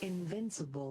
Invincible.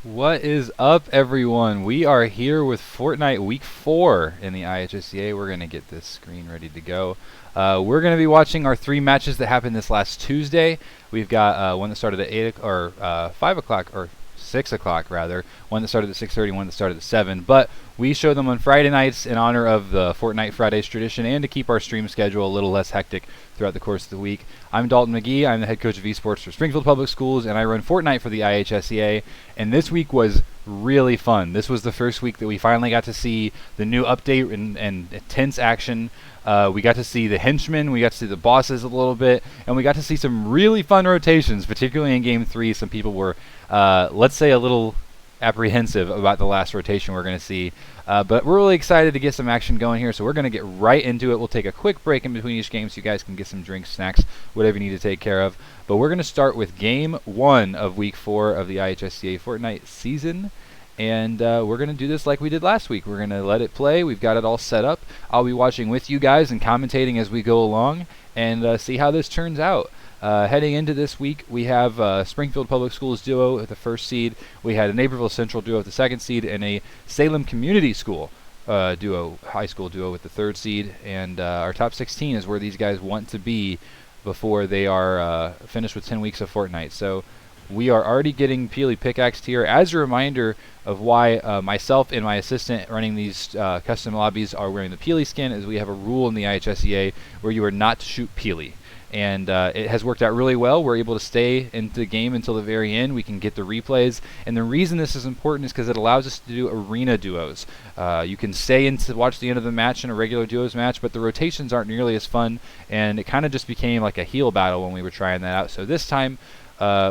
What is up, everyone? We are here with Fortnite Week 4 in the IHSEA. We're going to get this screen ready to go. We're going to be watching our 3 matches that happened this last Tuesday. We've got one that started at 5 o'clock, or 6 o'clock rather, one that started at 6:30, one that started at 7. But we show them on Friday nights in honor of the Fortnite Fridays tradition and to keep our stream schedule a little less hectic throughout the course of the week. I'm Dalton McGee. I'm the head coach of Esports for Springfield Public Schools, and I run Fortnite for the IHSEA. And this week was really fun. This was the first week that we finally got to see the new update and intense action. We got to see the henchmen, we got to see the bosses a little bit, and we got to see some really fun rotations, particularly in Game 3. Some people were, let's say, a little apprehensive about the last rotation we're going to see. But we're really excited to get some action going here, so we're going to get right into it. We'll take a quick break in between each game so you guys can get some drinks, snacks, whatever you need to take care of. But we're going to start with Game 1 of Week 4 of the IHSEA Fortnite season. And we're going to do this like we did last week. We're going to let it play. We've got it all set up. I'll be watching with you guys and commentating as we go along and see how this turns out. Heading into this week, we have Springfield Public Schools duo at the 1st seed. We had a Naperville Central duo at the 2nd seed and a Salem Community School duo, high school duo with the 3rd seed. And our top 16 is where these guys want to be before they are finished with 10 weeks of Fortnite. So we are already getting Peely pickaxed here. As a reminder of why myself and my assistant running these custom lobbies are wearing the Peely skin, is we have a rule in the IHSEA where you are not to shoot Peely. And it has worked out really well. We're able to stay in the game until the very end. We can get the replays. And the reason this is important is because it allows us to do arena duos. You can stay in to watch the end of the match in a regular duos match, but the rotations aren't nearly as fun. And it kind of just became like a heal battle when we were trying that out. So this time,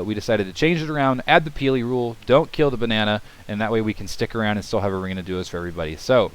we decided to change it around, add the Peely rule, don't kill the banana, and that way we can stick around and still have arena duos for everybody. So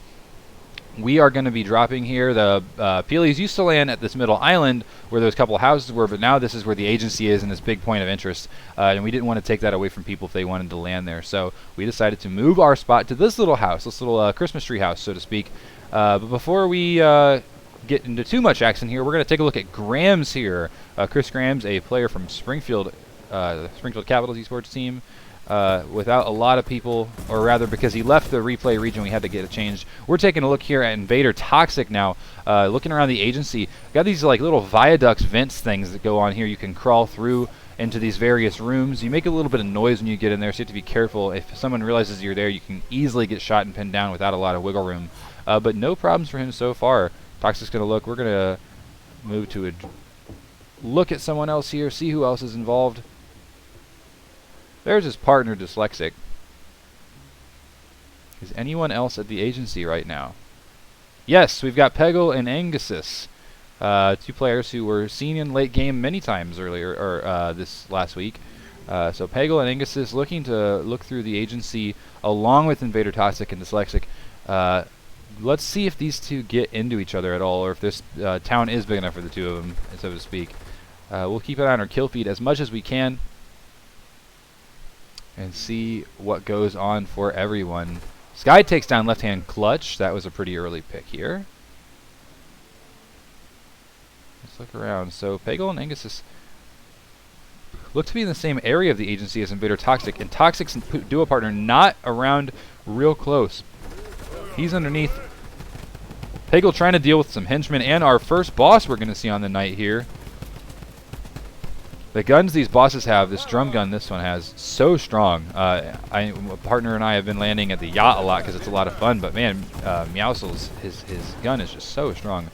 we are going to be dropping here. The Peelies used to land at this middle island where those couple houses were, but now this is where the agency is and this big point of interest. And we didn't want to take that away from people if they wanted to land there. So we decided to move our spot to this little house, this little Christmas tree house, so to speak. But before we get into too much action here, we're going to take a look at Grams here. Chris Grams, a player from Springfield, Springfield Capitals esports team. Without a lot of people, or rather because he left the replay region, we had to get it changed. We're taking a look here at Invader Toxic now, looking around the agency. Got these like little viaducts, vents things that go on here. You can crawl through into these various rooms. You make a little bit of noise when you get in there, so you have to be careful. If someone realizes you're there, you can easily get shot and pinned down without a lot of wiggle room. But no problems for him so far. Toxic's going to look. We're going to move to a look at someone else here, see who else is involved. There's his partner, Dyslexic. Is anyone else at the agency right now? Yes, we've got Peggle and Angusis, two players who were seen in late game many times earlier, or this last week. So Peggle and Angusis looking to look through the agency along with Invader Toxic and Dyslexic. Let's see if these two get into each other at all, or if this town is big enough for the two of them, so to speak. We'll keep an eye on our kill feed as much as we can and see what goes on for everyone. Sky takes down left-hand clutch. That was a pretty early pick here. Let's look around. So Peggle and Angus look to be in the same area of the agency as Invader Toxic, and Toxic's duo partner not around real close. He's underneath. Peggle trying to deal with some henchmen and our first boss we're going to see on the night here. The guns these bosses have, this drum gun this one has, so strong. A partner and I have been landing at the yacht a lot because it's a lot of fun, but man, Meowscles, his gun is just so strong.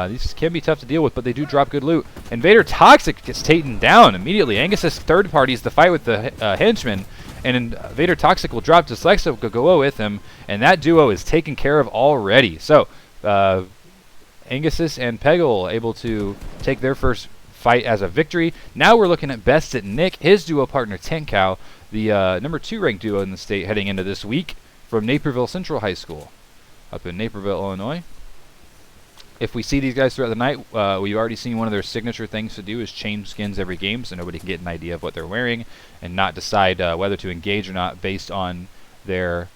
These can be tough to deal with, but they do drop good loot. Invader Toxic gets taken down immediately. Angus's third party is the fight with the henchmen, and Invader Toxic will drop Dyslexic go with him, and that duo is taken care of already. So, Angusis and Peggle able to take their first fight as a victory. Now we're looking at Best at Nick, his duo partner Tenkow, the number 2 ranked duo in the state heading into this week from Naperville Central High School up in Naperville, Illinois. If we see these guys throughout the night, we've already seen one of their signature things to do is change skins every game so nobody can get an idea of what they're wearing and not decide whether to engage or not based on their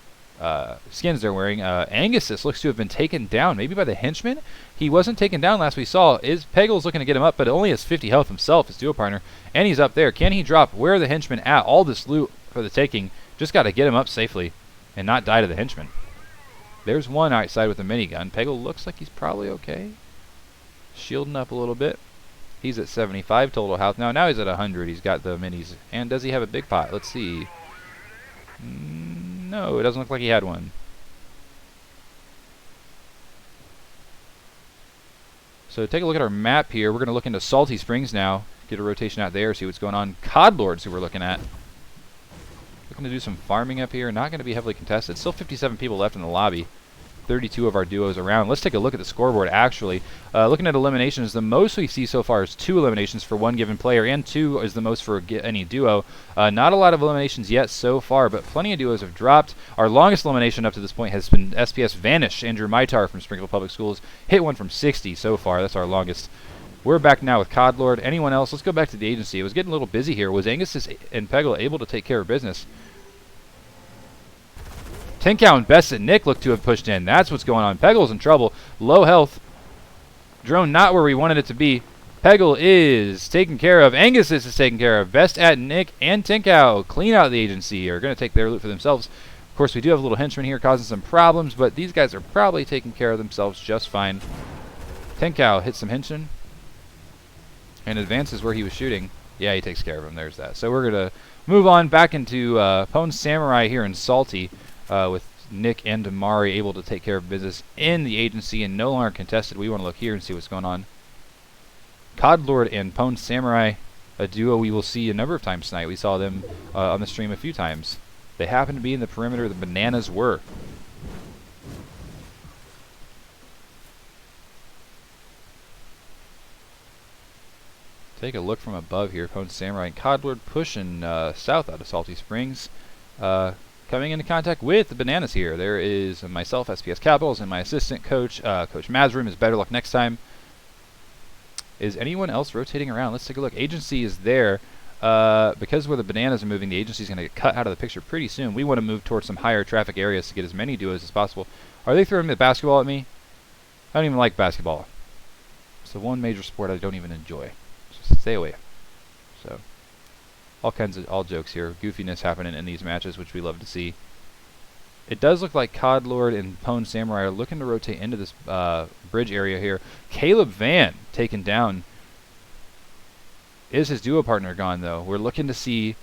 skins they're wearing. Angusis looks to have been taken down, maybe by the henchman. He wasn't taken down last we saw. Peggle's looking to get him up, but only has 50 health himself, his duo partner, and he's up there. Can he drop? Where are the henchmen at? All this loot for the taking. Just got to get him up safely and not die to the henchman. There's one outside with a minigun. Peggle looks like he's probably okay. Shielding up a little bit. He's at 75 total health. Now he's at 100. He's got the minis. And does he have a big pot? Let's see. No, it doesn't look like he had one. So take a look at our map here. We're going to look into Salty Springs now. Get a rotation out there, see what's going on. Codlords who we're looking at. Looking to do some farming up here. Not going to be heavily contested. Still 57 people left in the lobby. 32 of our duos around. Let's take a look at the scoreboard actually. Looking at eliminations, the most we see so far is 2 eliminations for one given player, and 2 is the most for any duo. Not a lot of eliminations yet so far, but plenty of duos have dropped. Our longest elimination up to this point has been SPS Vanish. Andrew Maitar from Springfield Public Schools hit one from 60 so far. That's our longest. We're back now with Codlord. Anyone else? Let's go back to the agency. It was getting a little busy here. Was Angus and Peggle able to take care of business? Tenkow and Best at Nick look to have pushed in. That's what's going on. Peggle's in trouble. Low health. Drone not where we wanted it to be. Peggle is taken care of. Angus is taken care of. Best at Nick and Tenkow clean out the agency. Are going to take their loot for themselves. Of course, we do have a little henchman here causing some problems, but these guys are probably taking care of themselves just fine. Tenkow hits some henchmen and advances where he was shooting. Yeah, he takes care of him. There's that. So we're going to move on back into Pwn Samurai here in Salty. With Nick and Damari able to take care of business in the agency and no longer contested. We want to look here and see what's going on. Codlord and Pwn Samurai, a duo we will see a number of times tonight. We saw them on the stream a few times. They happen to be in the perimeter the bananas were. Take a look from above here. Pwn Samurai and Codlord pushing south out of Salty Springs. coming into contact with the bananas here. There is myself, SPS Capitals, and my assistant coach, Coach Mazrum, is better luck next time. Is anyone else rotating around? Let's take a look. Agency is there. Because where the bananas are moving, the agency is going to get cut out of the picture pretty soon. We want to move towards some higher traffic areas to get as many duos as possible. Are they throwing the basketball at me? I don't even like basketball. It's the one major sport I don't even enjoy. Just stay away. So, all jokes here. Goofiness happening in these matches, which we love to see. It does look like COD Lord and Pwn Samurai are looking to rotate into this bridge area here. Caleb Van taken down. Is his duo partner gone, though? We're looking to see...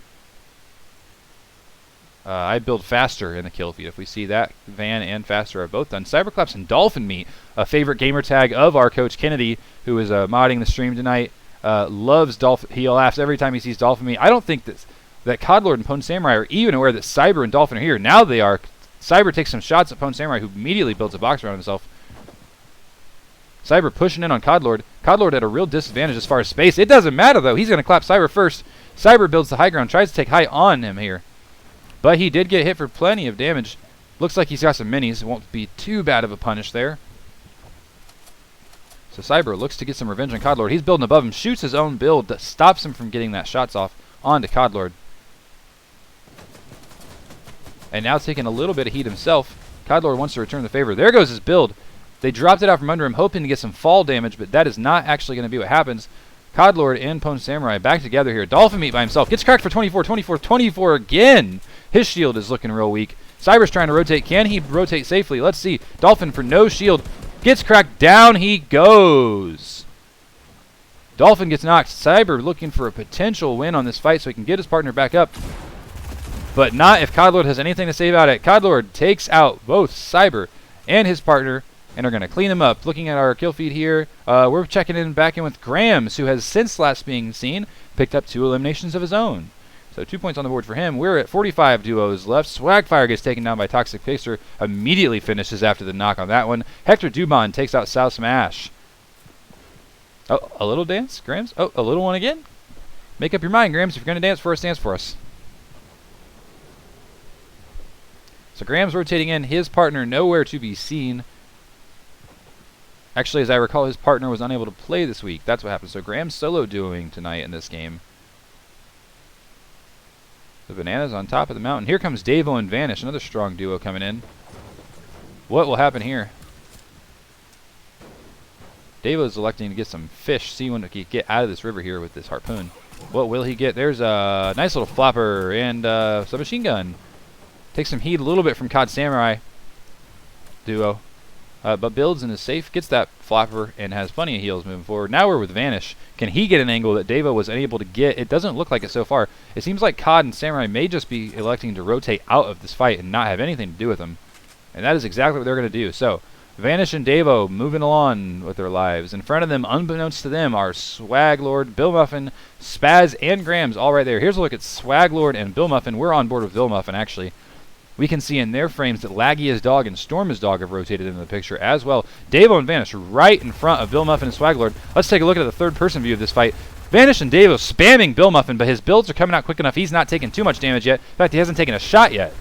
I build faster in the kill feed. If we see that, Van and faster are both done. Cyberclaps and Dolphin Meat, a favorite gamer tag of our coach Kennedy, who is modding the stream tonight. Loves Dolphin. He laughs every time he sees Dolphin Meat. I don't think that COD Lord and Pwn Samurai are even aware that Cyber and Dolphin are here. Now they are. Cyber takes some shots at Pwn Samurai, who immediately builds a box around himself. Cyber pushing in on COD Lord. COD Lord at a real disadvantage as far as space. It doesn't matter, though. He's going to clap Cyber first. Cyber builds the high ground, tries to take high on him here. But he did get hit for plenty of damage. Looks like he's got some minis. It won't be too bad of a punish there. So Cyber looks to get some revenge on COD Lord. He's building above him, shoots his own build that stops him from getting that shots off onto COD Lord. And now taking a little bit of heat himself. COD Lord wants to return the favor. There goes his build. They dropped it out from under him, hoping to get some fall damage, but that is not actually going to be what happens. COD Lord and Pwn Samurai back together here. Dolphin Meat by himself. Gets cracked for 24, 24, 24 again. His shield is looking real weak. Cyber's trying to rotate. Can he rotate safely? Let's see. Dolphin for no shield. Gets cracked. Down he goes. Dolphin gets knocked. Cyber looking for a potential win on this fight so he can get his partner back up. But not if COD Lord has anything to say about it. COD Lord takes out both Cyber and his partner and are going to clean them up. Looking at our kill feed here, we're checking back in with Grams, who has, since last being seen, picked up 2 eliminations of his own. So 2 points on the board for him. We're at 45 duos left. Swagfire gets taken down by Toxic Pacer. Immediately finishes after the knock on that one. Hector Dubon takes out South Smash. Oh, a little dance, Grams? Oh, a little one again? Make up your mind, Grams. If you're going to dance for us, dance for us. So Grams rotating in. His partner nowhere to be seen. Actually, as I recall, his partner was unable to play this week. That's what happened. So Grams solo duoing tonight in this game. The bananas on top of the mountain. Here comes Davo and Vanish, another strong duo coming in. What will happen here? Davo is electing to get some fish. See when he can get out of this river here with this harpoon. What will he get? There's a nice little flopper and some machine gun. Takes some heat a little bit from COD Samurai duo. But builds and is safe, gets that flopper, and has plenty of heals moving forward. Now we're with Vanish. Can he get an angle that Davo was unable to get? It doesn't look like it so far. It seems like COD and Samurai may just be electing to rotate out of this fight and not have anything to do with them. And that is exactly what they're going to do. So, Vanish and Davo moving along with their lives. In front of them, unbeknownst to them, are Swag Lord, Bill Muffin, Spaz, and Grams all right there. Here's a look at Swag Lord and Bill Muffin. We're on board with Bill Muffin, actually. We can see in their frames that Laggy as Dog and Storm as Dog have rotated into the picture as well. Davo and Vanish right in front of Bill Muffin and Swaglord. Let's take a look at the third-person view of this fight. Vanish and Davo spamming Bill Muffin, but his builds are coming out quick enough. He's not taking too much damage yet. In fact, he hasn't taken a shot yet.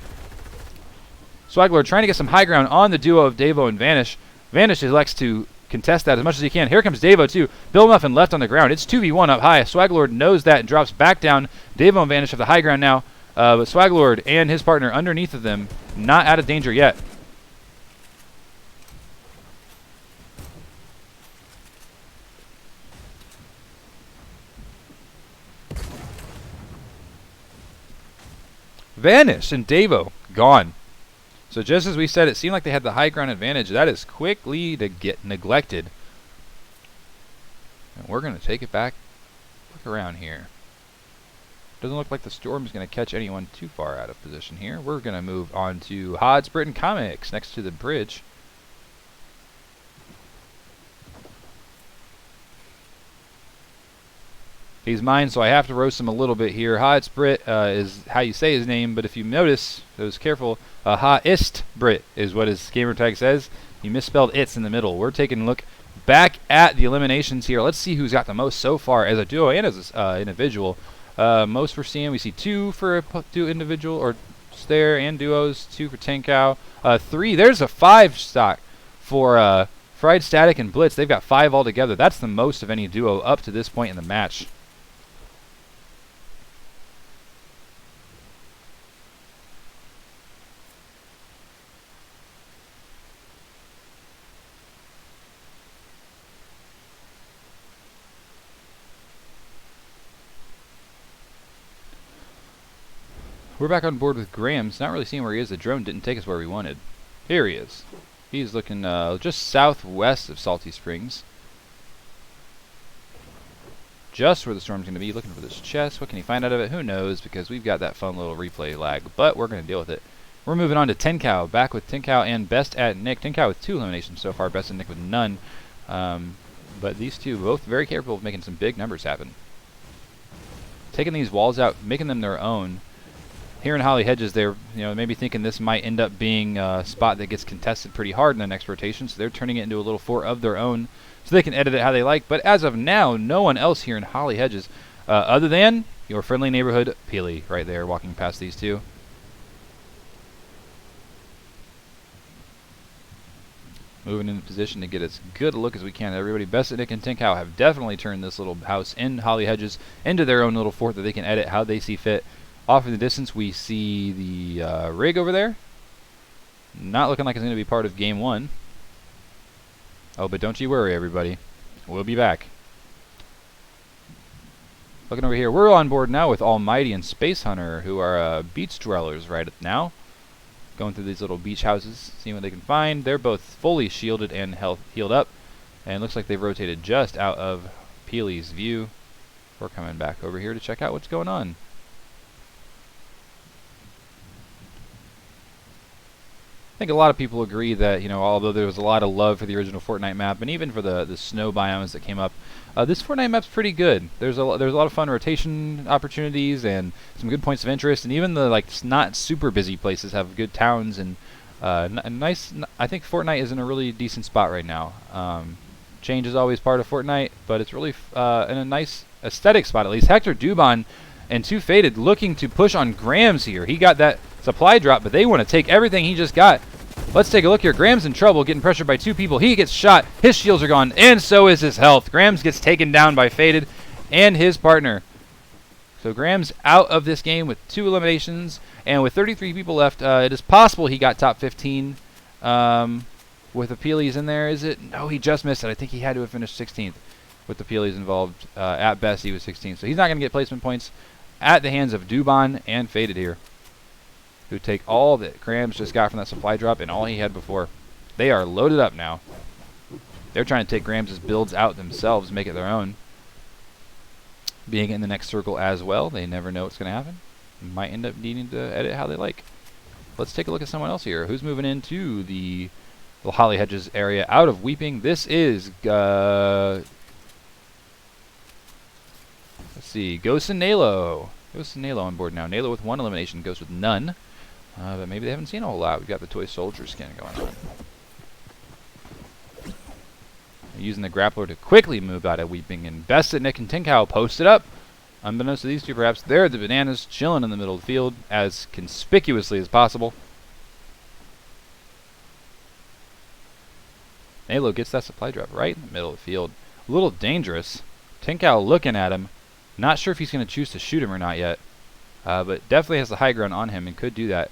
Swaglord trying to get some high ground on the duo of Davo and Vanish. Vanish elects to contest that as much as he can. Here comes Davo, too. Bill Muffin left on the ground. It's 2v1 up high. Swaglord knows that and drops back down. Davo and Vanish have the high ground now. But Swaglord and his partner underneath of them, not out of danger yet. Vanish and Davo gone. So just as we said, it seemed like they had the high ground advantage. That is quickly to get neglected. And we're going to take it back. Look around here. Doesn't look like the storm's going to catch anyone too far out of position here. We're going to move on to Hod's Britain Comics next to the bridge. He's mine, so I have to roast him a little bit here. Hod's Brit is how you say his name, but if you notice, those careful, Ha-ist Brit is what his gamer tag says. He misspelled it's in the middle. We're taking a look back at the eliminations here. Let's see who's got the most so far as a duo and as an individual. Most we're seeing, we see 2 for a individual, or socks there, and duos, 2 for Tinkau. 3, there's a 5 stock for Fried Static and Blitz. They've got 5 altogether. That's the most of any duo up to this point in the match. We're back on board with Graham's. Not really seeing where he is. The drone didn't take us where we wanted. Here he is. He's looking just southwest of Salty Springs. Just where the storm's going to be. Looking for this chest. What can he find out of it? Who knows, because we've got that fun little replay lag. But we're going to deal with it. We're moving on to Tinkau. Back with Tinkau and Best at Nick. Tinkau with 2 eliminations so far. Best at Nick with none. But these two both very capable of making some big numbers happen. Taking these walls out, making them their own. Here in Holly Hedges, they're maybe thinking this might end up being a spot that gets contested pretty hard in the next rotation, so they're turning it into a little fort of their own, so they can edit it how they like. But as of now, no one else here in Holly Hedges, other than your friendly neighborhood Peely, right there, walking past these two. Moving into position to get as good a look as we can. Everybody, Best at Nick and Tinkau have definitely turned this little house in Holly Hedges into their own little fort that they can edit how they see fit. Off in the distance, we see the rig over there. Not looking like it's going to be part of Game 1. Oh, but don't you worry, everybody. We'll be back. Looking over here, we're on board now with Almighty and Space Hunter, who are beach dwellers right now. Going through these little beach houses, seeing what they can find. They're both fully shielded and healed up. And it looks like they've rotated just out of Peely's view. We're coming back over here to check out what's going on. I think a lot of people agree that, although there was a lot of love for the original Fortnite map, and even for the snow biomes that came up, this Fortnite map's pretty good. There's a lot of fun rotation opportunities and some good points of interest, and even the not super busy places have good towns and nice. I think Fortnite is in a really decent spot right now. Change is always part of Fortnite, but it's really in a nice aesthetic spot at least. Hector Dubon and 2 Faded looking to push on Grams here. He got that supply drop, but they want to take everything he just got. Let's take a look here. Graham's in trouble, getting pressured by 2 people. He gets shot. His shields are gone, and so is his health. Grams gets taken down by Faded and his partner. So Graham's out of this game with 2 eliminations, and with 33 people left, it is possible he got top 15 with the Peelys in there. Is it? No, he just missed it. I think he had to have finished 16th with the Peelys involved. At best, he was 16th. So he's not going to get placement points at the hands of Dubon and Faded here, who take all that Grams just got from that supply drop and all he had before. They are loaded up now. They're trying to take Grams' builds out themselves, make it their own. Being in the next circle as well, they never know what's going to happen. Might end up needing to edit how they like. Let's take a look at someone else here. Who's moving into the Holly Hedges area out of Weeping? This is, let's see, Ghost and Nalo. Ghost and Nalo on board now. Nalo with 1 elimination, Ghost with none. But maybe they haven't seen a whole lot. We've got the Toy Soldier skin going on. Using the grappler to quickly move out of Weeping, and Best at Nick and Tinkau posted up. Unbeknownst to these two, perhaps, they're the bananas chilling in the middle of the field as conspicuously as possible. Nalo gets that supply drop right in the middle of the field. A little dangerous. Tinkau looking at him. Not sure if he's going to choose to shoot him or not yet. But definitely has the high ground on him and could do that.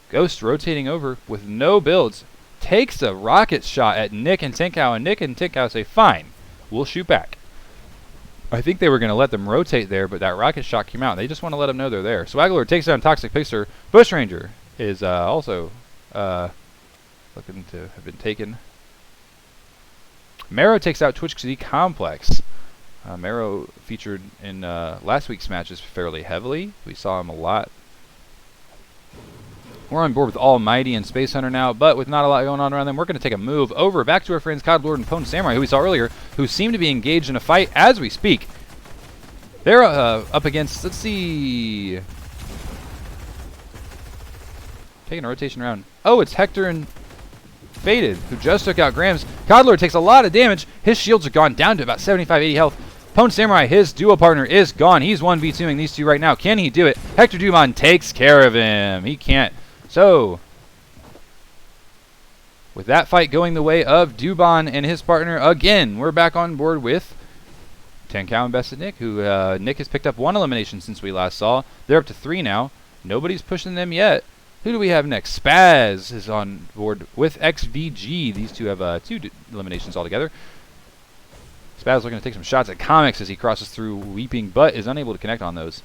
Ghost rotating over with no builds. Takes a rocket shot at Nick and Tinkau, and Nick and Tinkau say, fine, we'll shoot back. I think they were going to let them rotate there, but that rocket shot came out. They just want to let them know they're there. Swaggler takes down Toxic Pixar. Bushranger is also looking to have been taken. Marrow takes out Twitch City Complex. Marrow featured in last week's matches fairly heavily. We saw him a lot. We're on board with Almighty and Space Hunter now, but with not a lot going on around them, we're going to take a move over back to our friends Cod Lord and Pwn Samurai, who we saw earlier, who seem to be engaged in a fight as we speak. They're up against, let's see, taking a rotation around. Oh, it's Hector and Faded, who just took out Grams. Cod Lord takes a lot of damage. His shields are gone down to about 75, 80 health. Pwn Samurai, his duo partner, is gone. He's 1v2ing these two right now. Can he do it? Hector Dubon takes care of him. He can't. So, with that fight going the way of Dubon and his partner again, we're back on board with Tenkow and Bested Nick, who Nick has picked up 1 elimination since we last saw. They're up to 3 now. Nobody's pushing them yet. Who do we have next? Spaz is on board with XVG. These two have 2 eliminations altogether. Spaz looking to take some shots at Comics as he crosses through Weeping, but is unable to connect on those.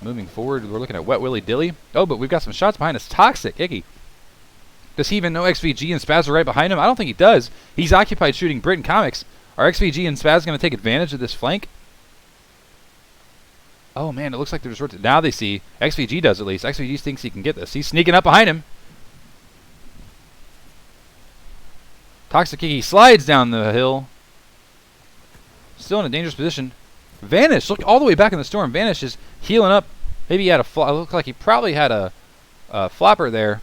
Moving forward, we're looking at Wet Willy Dilly. Oh, but we've got some shots behind us. Toxic, Icky. Does he even know XVG and Spaz are right behind him? I don't think he does. He's occupied shooting Brit and Comics. Are XVG and Spaz going to take advantage of this flank? Oh, man, it looks like there's... Now they see. XVG does, at least. XVG thinks he can get this. He's sneaking up behind him. Toxic Icky slides down the hill. Still in a dangerous position. Vanish, look all the way back in the storm. Vanish is healing up. Maybe he had a... It looked like he probably had a flopper there.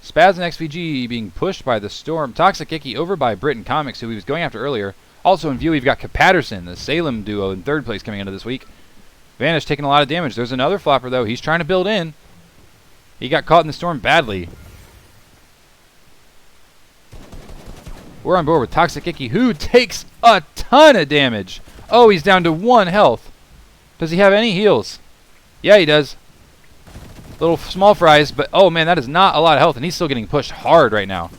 Spaz and XVG being pushed by the storm. Toxic Icky over by Brit and Comics, who he was going after earlier. Also in view, we've got Patterson, the Salem duo, in 3rd place coming into this week. Vanish taking a lot of damage. There's another flopper, though. He's trying to build in. He got caught in the storm badly. We're on board with Toxic Icky, who takes a ton of damage. Oh, he's down to 1 health. Does he have any heals? Yeah, he does. Little small fries, but oh man, that is not a lot of health, and he's still getting pushed hard right now.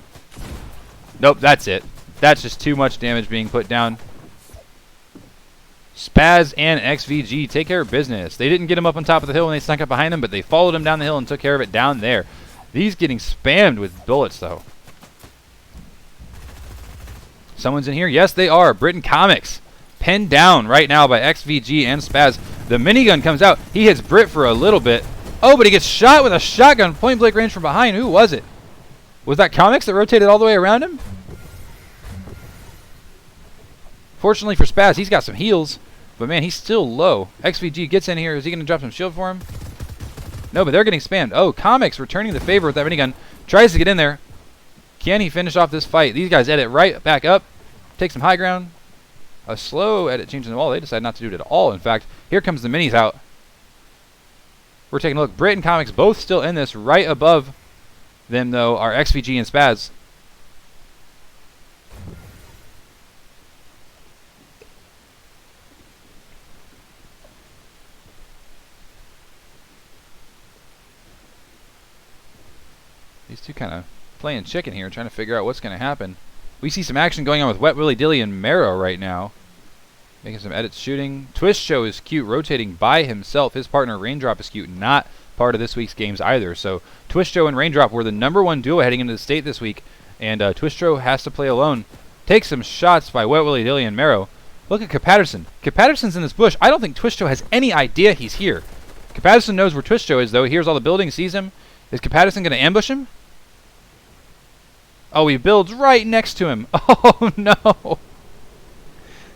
Nope, that's it. That's just too much damage being put down. Spaz and XVG take care of business. They didn't get him up on top of the hill when they snuck up behind him, but they followed him down the hill and took care of it down there. He's getting spammed with bullets, though. Someone's in here? Yes, they are. Brit and Comics. Pinned down right now by XVG and Spaz. The minigun comes out. He hits Brit for a little bit. Oh, but he gets shot with a shotgun point blank range from behind. Who was it? Was that Comics that rotated all the way around him? Fortunately for Spaz, he's got some heals. But man, he's still low. XVG gets in here. Is he going to drop some shield for him? No, but they're getting spammed. Oh, Comics returning the favor with that minigun. Tries to get in there. Can he finish off this fight? These guys edit right back up. Take some high ground. A slow edit changing the wall. They decide not to do it at all. In fact, here comes the minis out. We're taking a look. Brit and Comics both still in this. Right above them, though, are XVG and Spaz. These two kind of playing chicken here, trying to figure out what's going to happen. We see some action going on with Wet Willy Dilly and Marrow right now. Making some edits shooting. Twist Show is cute, rotating by himself. His partner Raindrop is cute, not part of this week's games either. So Twist Show and Raindrop were the #1 duo heading into the state this week. And Twist Show has to play alone. Takes some shots by Wet Willy Dilly and Marrow. Look at Patterson. Patterson's in this bush. I don't think Twist Show has any idea he's here. Patterson knows where Twist Show is, though. He hears all the building, sees him. Is Patterson going to ambush him? Oh, he builds right next to him. Oh, no.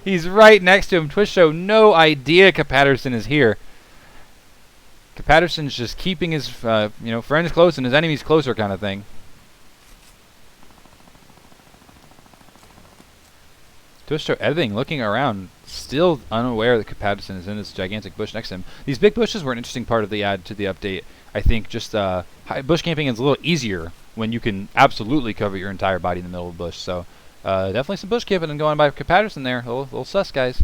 He's right next to him. Twist Show, no idea Patterson is here. Patterson's just keeping his friends close and his enemies closer kind of thing. Twist Show editing, looking around, still unaware that Patterson is in this gigantic bush next to him. These big bushes were an interesting part of the add to the update. I think just bush camping is a little easier when you can absolutely cover your entire body in the middle of the bush. So definitely some bush camping and going by Patterson there. A little sus, guys.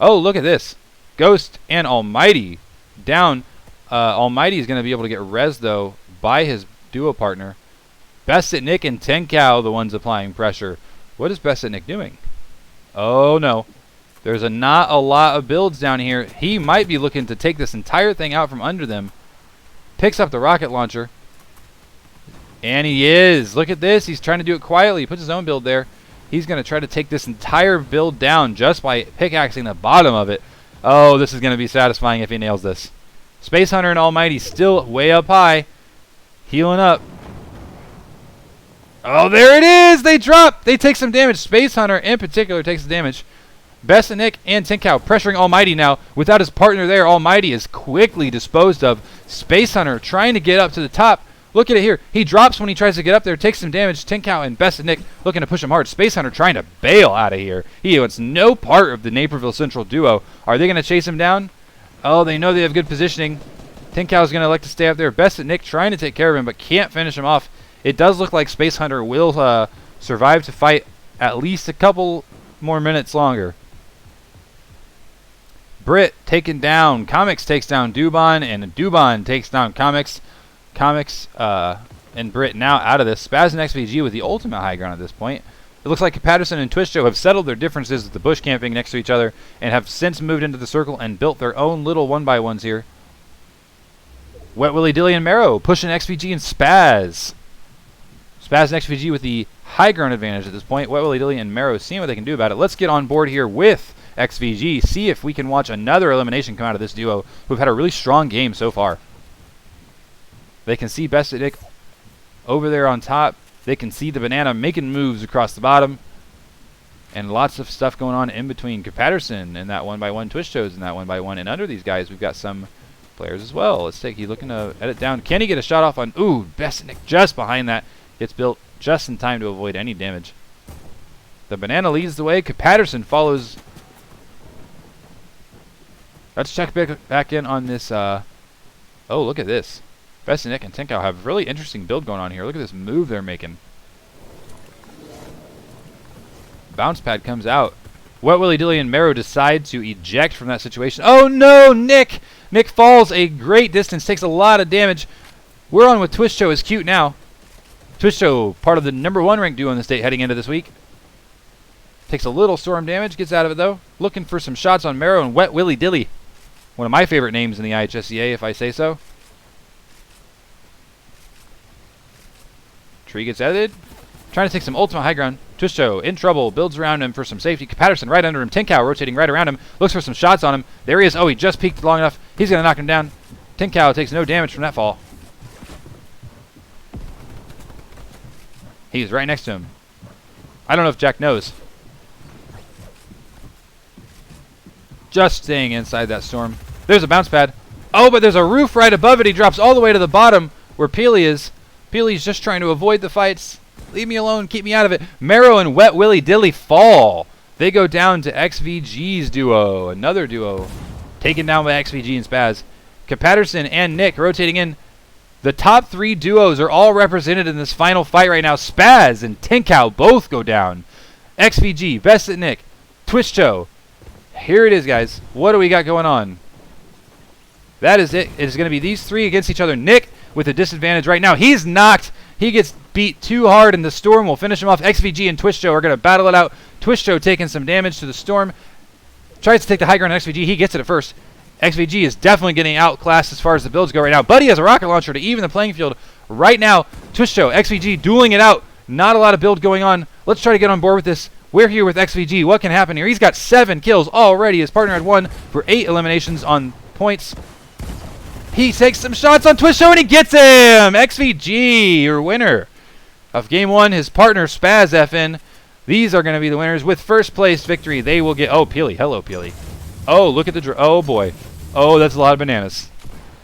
Oh, look at this. Ghost and Almighty down. Almighty is going to be able to get res, though, by his duo partner. Bested Nick and Tenkow, the ones applying pressure. What is Bested Nick doing? Oh, no. There's not a lot of builds down here. He might be looking to take this entire thing out from under them. Picks up the rocket launcher. And he is. Look at this. He's trying to do it quietly. He puts his own build there. He's going to try to take this entire build down just by pickaxing the bottom of it. Oh, this is going to be satisfying if he nails this. Space Hunter and Almighty still way up high. Healing up. Oh, there it is. They drop. They take some damage. Space Hunter in particular takes the damage. Bested Nick and Tenkow pressuring Almighty now. Without his partner there, Almighty is quickly disposed of. Space Hunter trying to get up to the top. Look at it here. He drops when he tries to get up there, takes some damage. Tinkow and Best Nick looking to push him hard. Space Hunter trying to bail out of here. He wants no part of the Naperville Central duo. Are they going to chase him down? Oh, they know they have good positioning. Tinkow's going to elect to stay up there. Best Nick trying to take care of him, but can't finish him off. It does look like Space Hunter will survive to fight at least a couple more minutes longer. Britt taken down. Comics takes down Dubon, and Dubon takes down Comics. Comics and Britt now out of this. Spaz and XVG with the ultimate high ground at this point. It looks like Patterson and Twitch Joe have settled their differences with the bush camping next to each other and have since moved into the circle and built their own little 1x1s here. Wet Willy Dilly and Marrow pushing XVG and Spaz. Spaz and XVG with the high ground advantage at this point. Wet Willy Dilly and Marrow seeing what they can do about it. Let's get on board here with XVG. See if we can watch another elimination come out of this duo who've had a really strong game so far. They can see Best Nick over there on top. They can see the banana making moves across the bottom. And lots of stuff going on in between Patterson and that 1x1 Twitch Toes and that 1x1. And under these guys, we've got some players as well. Let's take, he's looking to edit down. Can he get a shot off on, ooh, Best Nick just behind that. Gets built just in time to avoid any damage. The banana leads the way. Patterson follows. Let's check back in on this. Oh, look at this. Best Nick and Tinkow have really interesting build going on here. Look at this move they're making. Bounce pad comes out. Wet Willy Dilly and Marrow decide to eject from that situation. Oh no, Nick! Nick falls a great distance, takes a lot of damage. We're on with Twitch Show is cute now. Twitch Show, part of the #1 ranked duo in the state heading into this week. Takes a little storm damage, gets out of it though. Looking for some shots on Marrow and Wet Willy Dilly. One of my favorite names in the IHSEA, if I say so. Tree gets edited. Trying to take some ultimate high ground. Twisto in trouble. Builds around him for some safety. Patterson right under him. Tinkow rotating right around him. Looks for some shots on him. There he is. Oh, he just peeked long enough. He's going to knock him down. Tinkow takes no damage from that fall. He's right next to him. I don't know if Jack knows. Just staying inside that storm. There's a bounce pad. Oh, but there's a roof right above it. He drops all the way to the bottom where Peely is. Peely's just trying to avoid the fights. Leave me alone. Keep me out of it. Marrow and Wet Willy Dilly fall. They go down to XVG's duo. Another duo taken down by XVG and Spaz. Patterson and Nick rotating in. The top 3 duos are all represented in this final fight right now. Spaz and Tinkow both go down. XVG, Best at Nick, Twitcho. Here it is, guys. What do we got going on? That is it. It is going to be these 3 against each other. Nick with a disadvantage right now. He's knocked. He gets beat too hard, and the Storm will finish him off. XVG and Twitcho are going to battle it out. Twitcho taking some damage to the Storm. Tries to take the high ground on XVG. He gets it at first. XVG is definitely getting outclassed as far as the builds go right now. Buddy has a rocket launcher to even the playing field right now. Twitcho, XVG dueling it out. Not a lot of build going on. Let's try to get on board with this. We're here with XVG. What can happen here? He's got 7 kills already. His partner had 1 for 8 eliminations on points. He takes some shots on Twitcho and he gets him! XVG, your winner of Game 1. His partner, Spaz FN. These are going to be the winners. With first place victory, they will get... Oh, Peely. Hello, Peely. Oh, look at the... Oh, boy. Oh, that's a lot of bananas.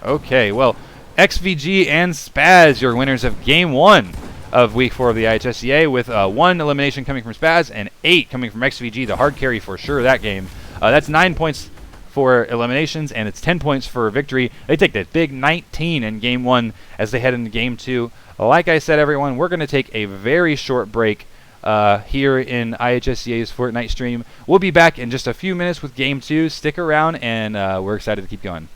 Okay, well, XVG and Spaz, your winners of Game 1 of Week 4 of the IHSEA, with 1 elimination coming from Spaz and 8 coming from XVG, the hard carry for sure that game. That's 9 points for eliminations, and it's 10 points for victory. They take that big 19 in Game 1 as they head into Game 2. Like I said, everyone, we're going to take a very short break here in IHSEA's Fortnite stream. We'll be back in just a few minutes with Game 2. Stick around, and we're excited to keep going.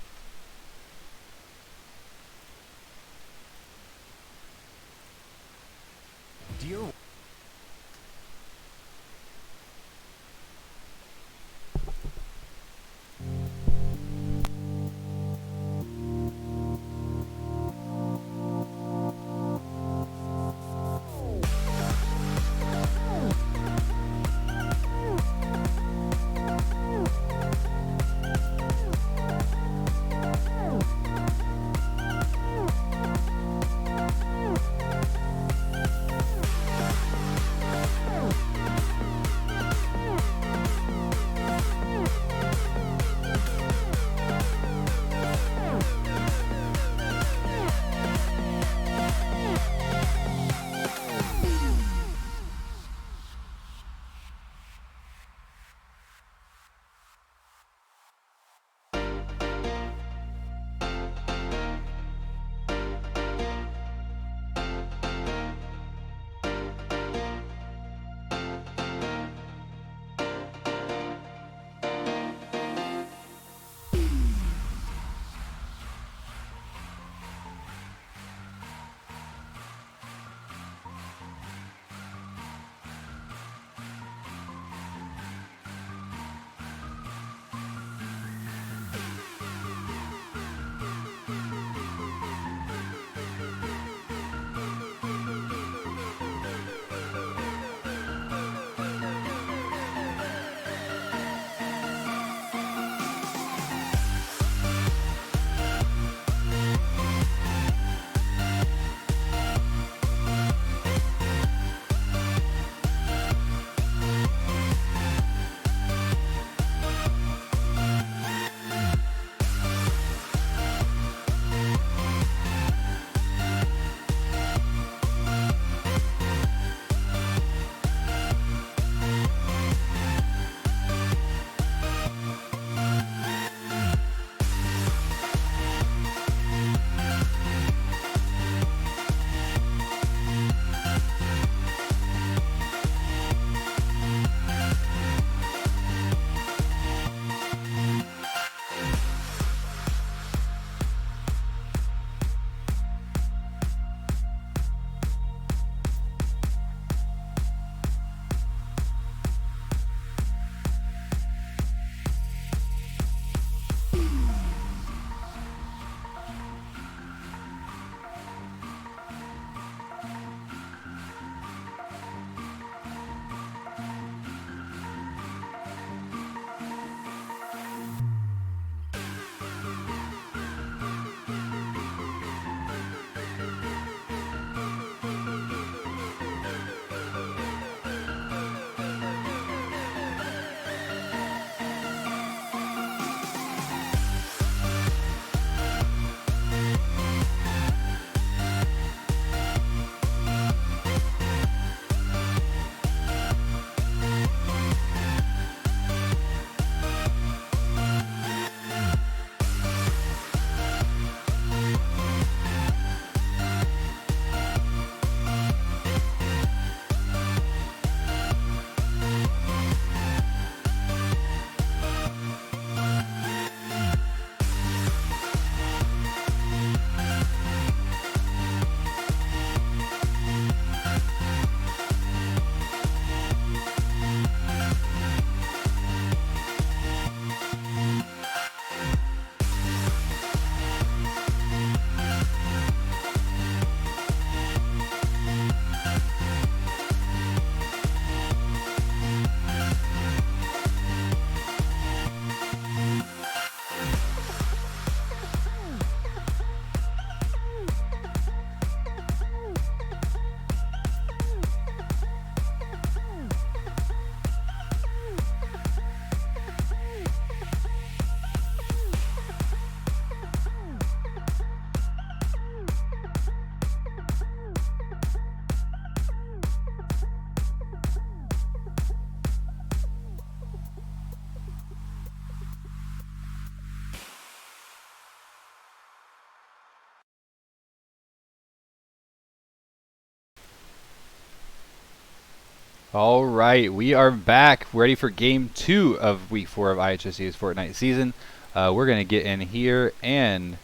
All right, we are back, ready for game 2 of week 4 of IHSEA's Fortnite season. We're going to get in here and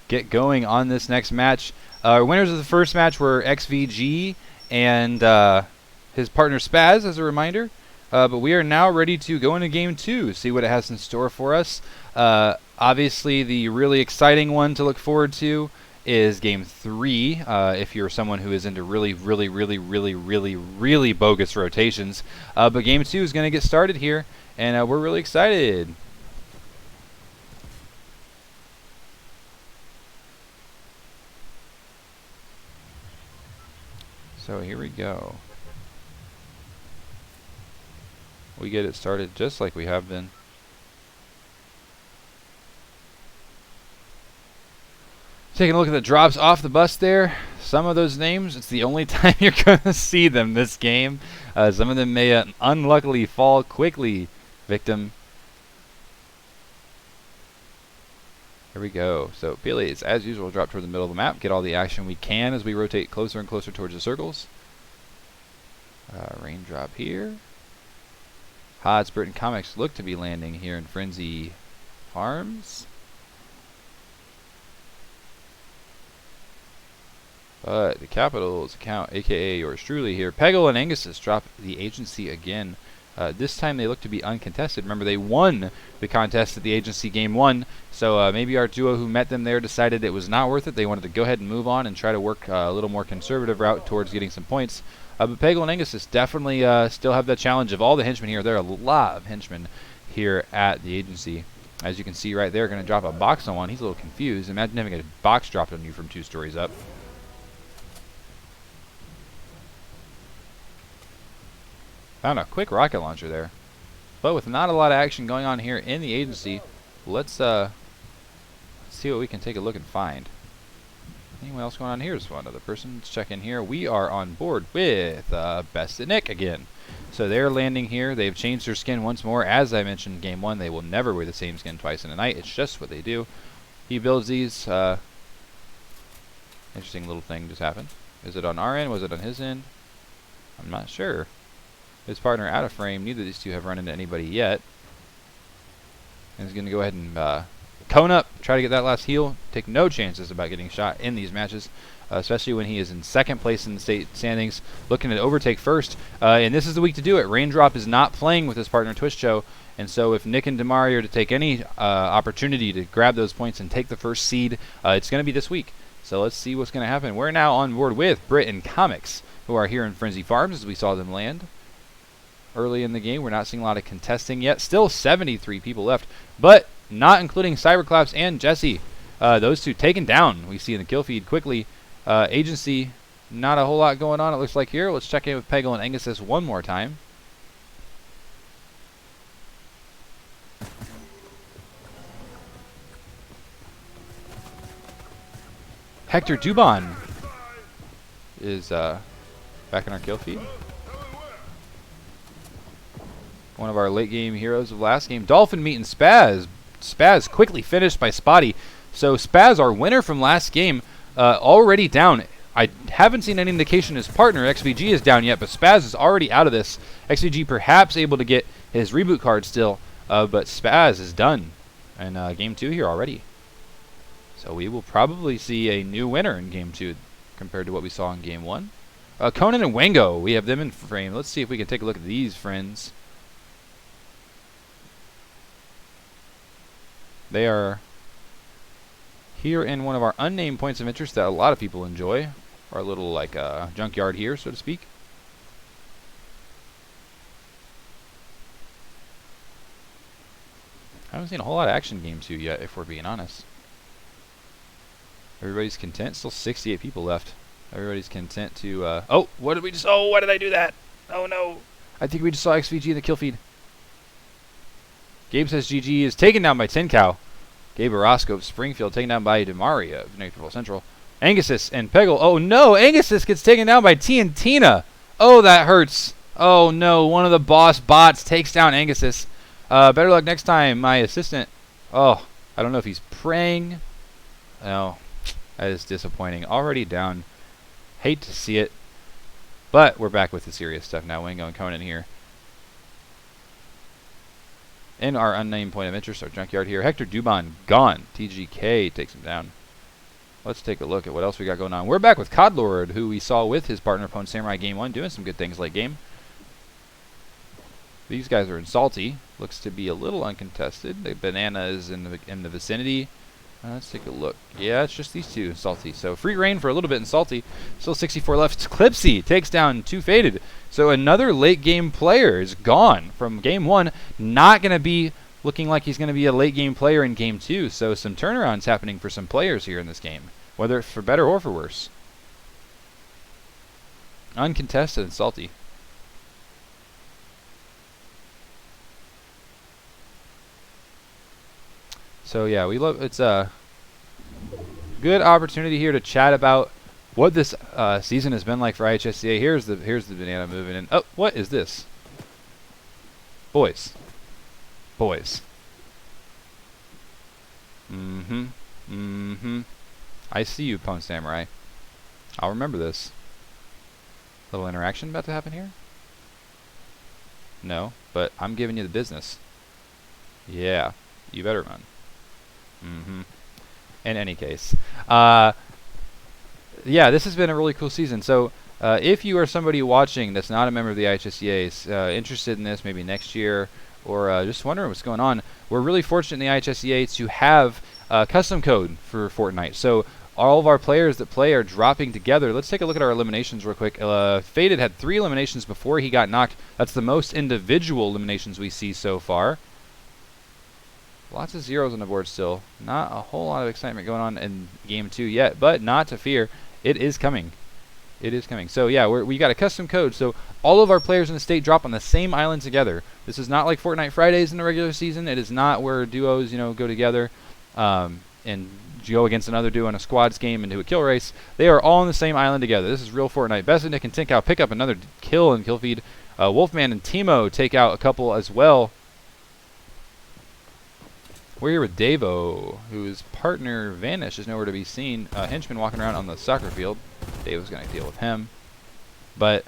get going on this next match. Winners of the first match were XVG and his partner Spaz, as a reminder. But we are now ready to go into game 2, see what it has in store for us. Obviously, the really exciting one to look forward to is game 3, if you're someone who is into really bogus rotations. But game 2 is going to get started here, and we're really excited. So here we go. We get it started just like we have been. Taking a look at the drops off the bus there. Some of those names, it's the only time you're going to see them this game. Some of them may unluckily fall quickly, victim. Here we go. So Pele's, as usual, drop toward the middle of the map. Get all the action we can as we rotate closer and closer towards the circles. Raindrop here. Hod's Britain Comics look to be landing here in Frenzy Farms. But the Capitals account, aka yours truly here, Peggle and Angus's drop the agency again. This time they look to be uncontested. Remember, they won the contest at the agency game 1, so maybe our duo who met them there decided it was not worth it. They wanted to go ahead and move on and try to work a little more conservative route towards getting some points. But Peggle and Angus definitely still have the challenge of all the henchmen here. There are a lot of henchmen here at the agency. As you can see right there, going to drop a box on one. He's a little confused. Imagine having a box dropped on you from 2 stories up. Found a quick rocket launcher there. But with not a lot of action going on here in the agency, let's see what we can take a look and find. Anyone else going on here? Just one other person. Let's check in here. We are on board with Best at Nick again. So they're landing here. They've changed their skin once more. As I mentioned in game 1, they will never wear the same skin twice in a night. It's just what they do. He builds these. Interesting little thing just happened. Is it on our end? Was it on his end? I'm not sure. His partner out of frame. Neither of these two have run into anybody yet. And he's going to go ahead and cone up, try to get that last heal. Take no chances about getting shot in these matches, especially when he is in 2nd place in the state standings, looking to overtake first. And this is the week to do it. Raindrop is not playing with his partner Twistcho, and so if Nick and Damari are to take any opportunity to grab those points and take the first seed, it's going to be this week. So let's see what's going to happen. We're now on board with Britain Comics, who are here in Frenzy Farms as we saw them land early in the game. We're not seeing a lot of contesting yet. Still 73 people left, but not including Cyberclaps and Jesse. Those two taken down, we see in the kill feed quickly. Agency, not a whole lot going on, it looks like here. Let's check in with Peggle and Angus one more time. Hector Dubon is back in our kill feed. One of our late game heroes of last game. Dolphin meeting Spaz. Spaz quickly finished by Spotty. So Spaz, our winner from last game, already down. I haven't seen any indication his partner XVG is down yet, but Spaz is already out of this. XVG perhaps able to get his reboot card still, but Spaz is done. And game 2 here already. So we will probably see a new winner in game 2 compared to what we saw in game 1. Conan and Wango, we have them in frame. Let's see if we can take a look at these friends. They are here in one of our unnamed points of interest that a lot of people enjoy. Our little, like, junkyard here, so to speak. I haven't seen a whole lot of action in game 2 yet, if we're being honest. Everybody's content. Still 68 people left. Everybody's content to, oh, what did we just, oh, why did I do that? Oh, no. I think we just saw XVG in the kill feed. Gabe says GG is taken down by Tin Cow. Gabe Orozco of Springfield taken down by Demaria of Naperville Central. Angusus and Peggle. Oh no, Angusus gets taken down by T and Tina. Oh, that hurts. Oh no, one of the boss bots takes down Angusus. Better luck next time, my assistant. Oh, I don't know if he's praying. No, that is disappointing. Already down. Hate to see it. But we're back with the serious stuff now. Wingo and Conan here. In our unnamed point of interest, our junkyard here. Hector Dubon gone. TGK takes him down. Let's take a look at what else we got going on. We're back with Codlord, who we saw with his partner Pwn Samurai Game 1, doing some good things late game. These guys are in Salty. Looks to be a little uncontested. The banana is in the vicinity. Let's take a look. Yeah, it's just these two in Salty. So free reign for a little bit in Salty. Still 64 left. Clipsy takes down 2 Faded. So another late game player is gone from game 1. Not going to be looking like he's going to be a late game player in game 2. So some turnarounds happening for some players here in this game, whether it's for better or for worse. Uncontested and Salty. So yeah, we love it's a good opportunity here to chat about what this season has been like for IHSEA. Here's the banana moving in. Oh, what is this? Boys. I see you, Pwn Samurai. I'll remember this. Little interaction about to happen here? No, but I'm giving you the business. Yeah, you better run. In any case, yeah, this has been a really cool season. So if you are somebody watching that's not a member of the IHSEA, is interested in this maybe next year, or just wondering what's going on, we're really fortunate in the IHSEA to have custom code for Fortnite. So all of our players that play are dropping together. Let's take a look at our eliminations real quick. Faded had 3 eliminations before he got knocked. That's the most individual eliminations we see so far. Lots of zeros on the board still. Not a whole lot of excitement going on in game 2 yet, but not to fear. It is coming. It is coming. So yeah, we got a custom code. So all of our players in the state drop on the same island together. This is not like Fortnite Fridays in the regular season. It is not where duos, go together and go against another duo in a squads game and do a kill race. They are all on the same island together. This is real Fortnite. Best Nick and Tinkow pick up another kill in kill feed. Wolfman and Timo take out a couple as well. We're here with Davo, whose partner Vanish is nowhere to be seen. Henchman walking around on the soccer field. Davo's going to deal with him. But,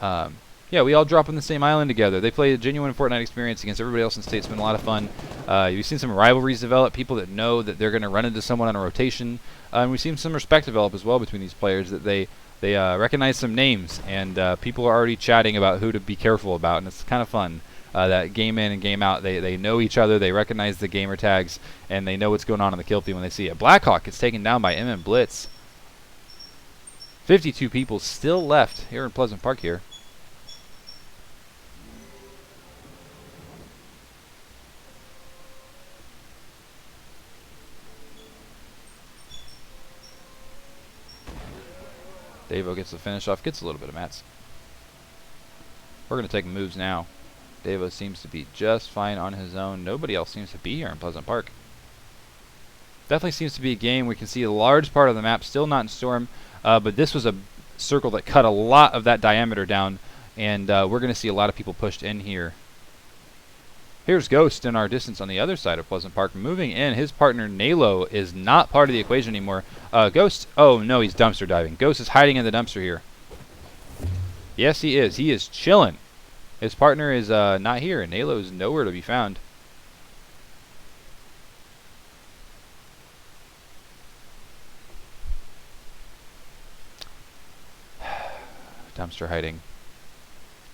yeah, we all drop on the same island together. They play a genuine Fortnite experience against everybody else in the state. It's been a lot of fun. You've seen some rivalries develop, people that know that they're going to run into someone on a rotation. And we've seen some respect develop as well between these players, that they recognize some names. And people are already chatting about who to be careful about, and it's kind of fun. That game in and game out, they know each other, they recognize the gamer tags, and they know what's going on the kill feed when they see it. Blackhawk gets taken down by MM Blitz. 52 people still left here in Pleasant Park here. Davo gets the finish off, gets a little bit of mats. We're going to take moves now. Davo seems to be just fine on his own. Nobody else seems to be here in Pleasant Park. Definitely seems to be a game. We can see a large part of the map still not in Storm, but this was a circle that cut a lot of that diameter down, and we're going to see a lot of people pushed in here. Here's Ghost in our distance on the other side of Pleasant Park. Moving in, his partner Nalo is not part of the equation anymore. Ghost, oh no, he's dumpster diving. Ghost is hiding in the dumpster here. Yes, he is. He is chilling. His partner is not here, and Nalo is nowhere to be found. Dumpster hiding.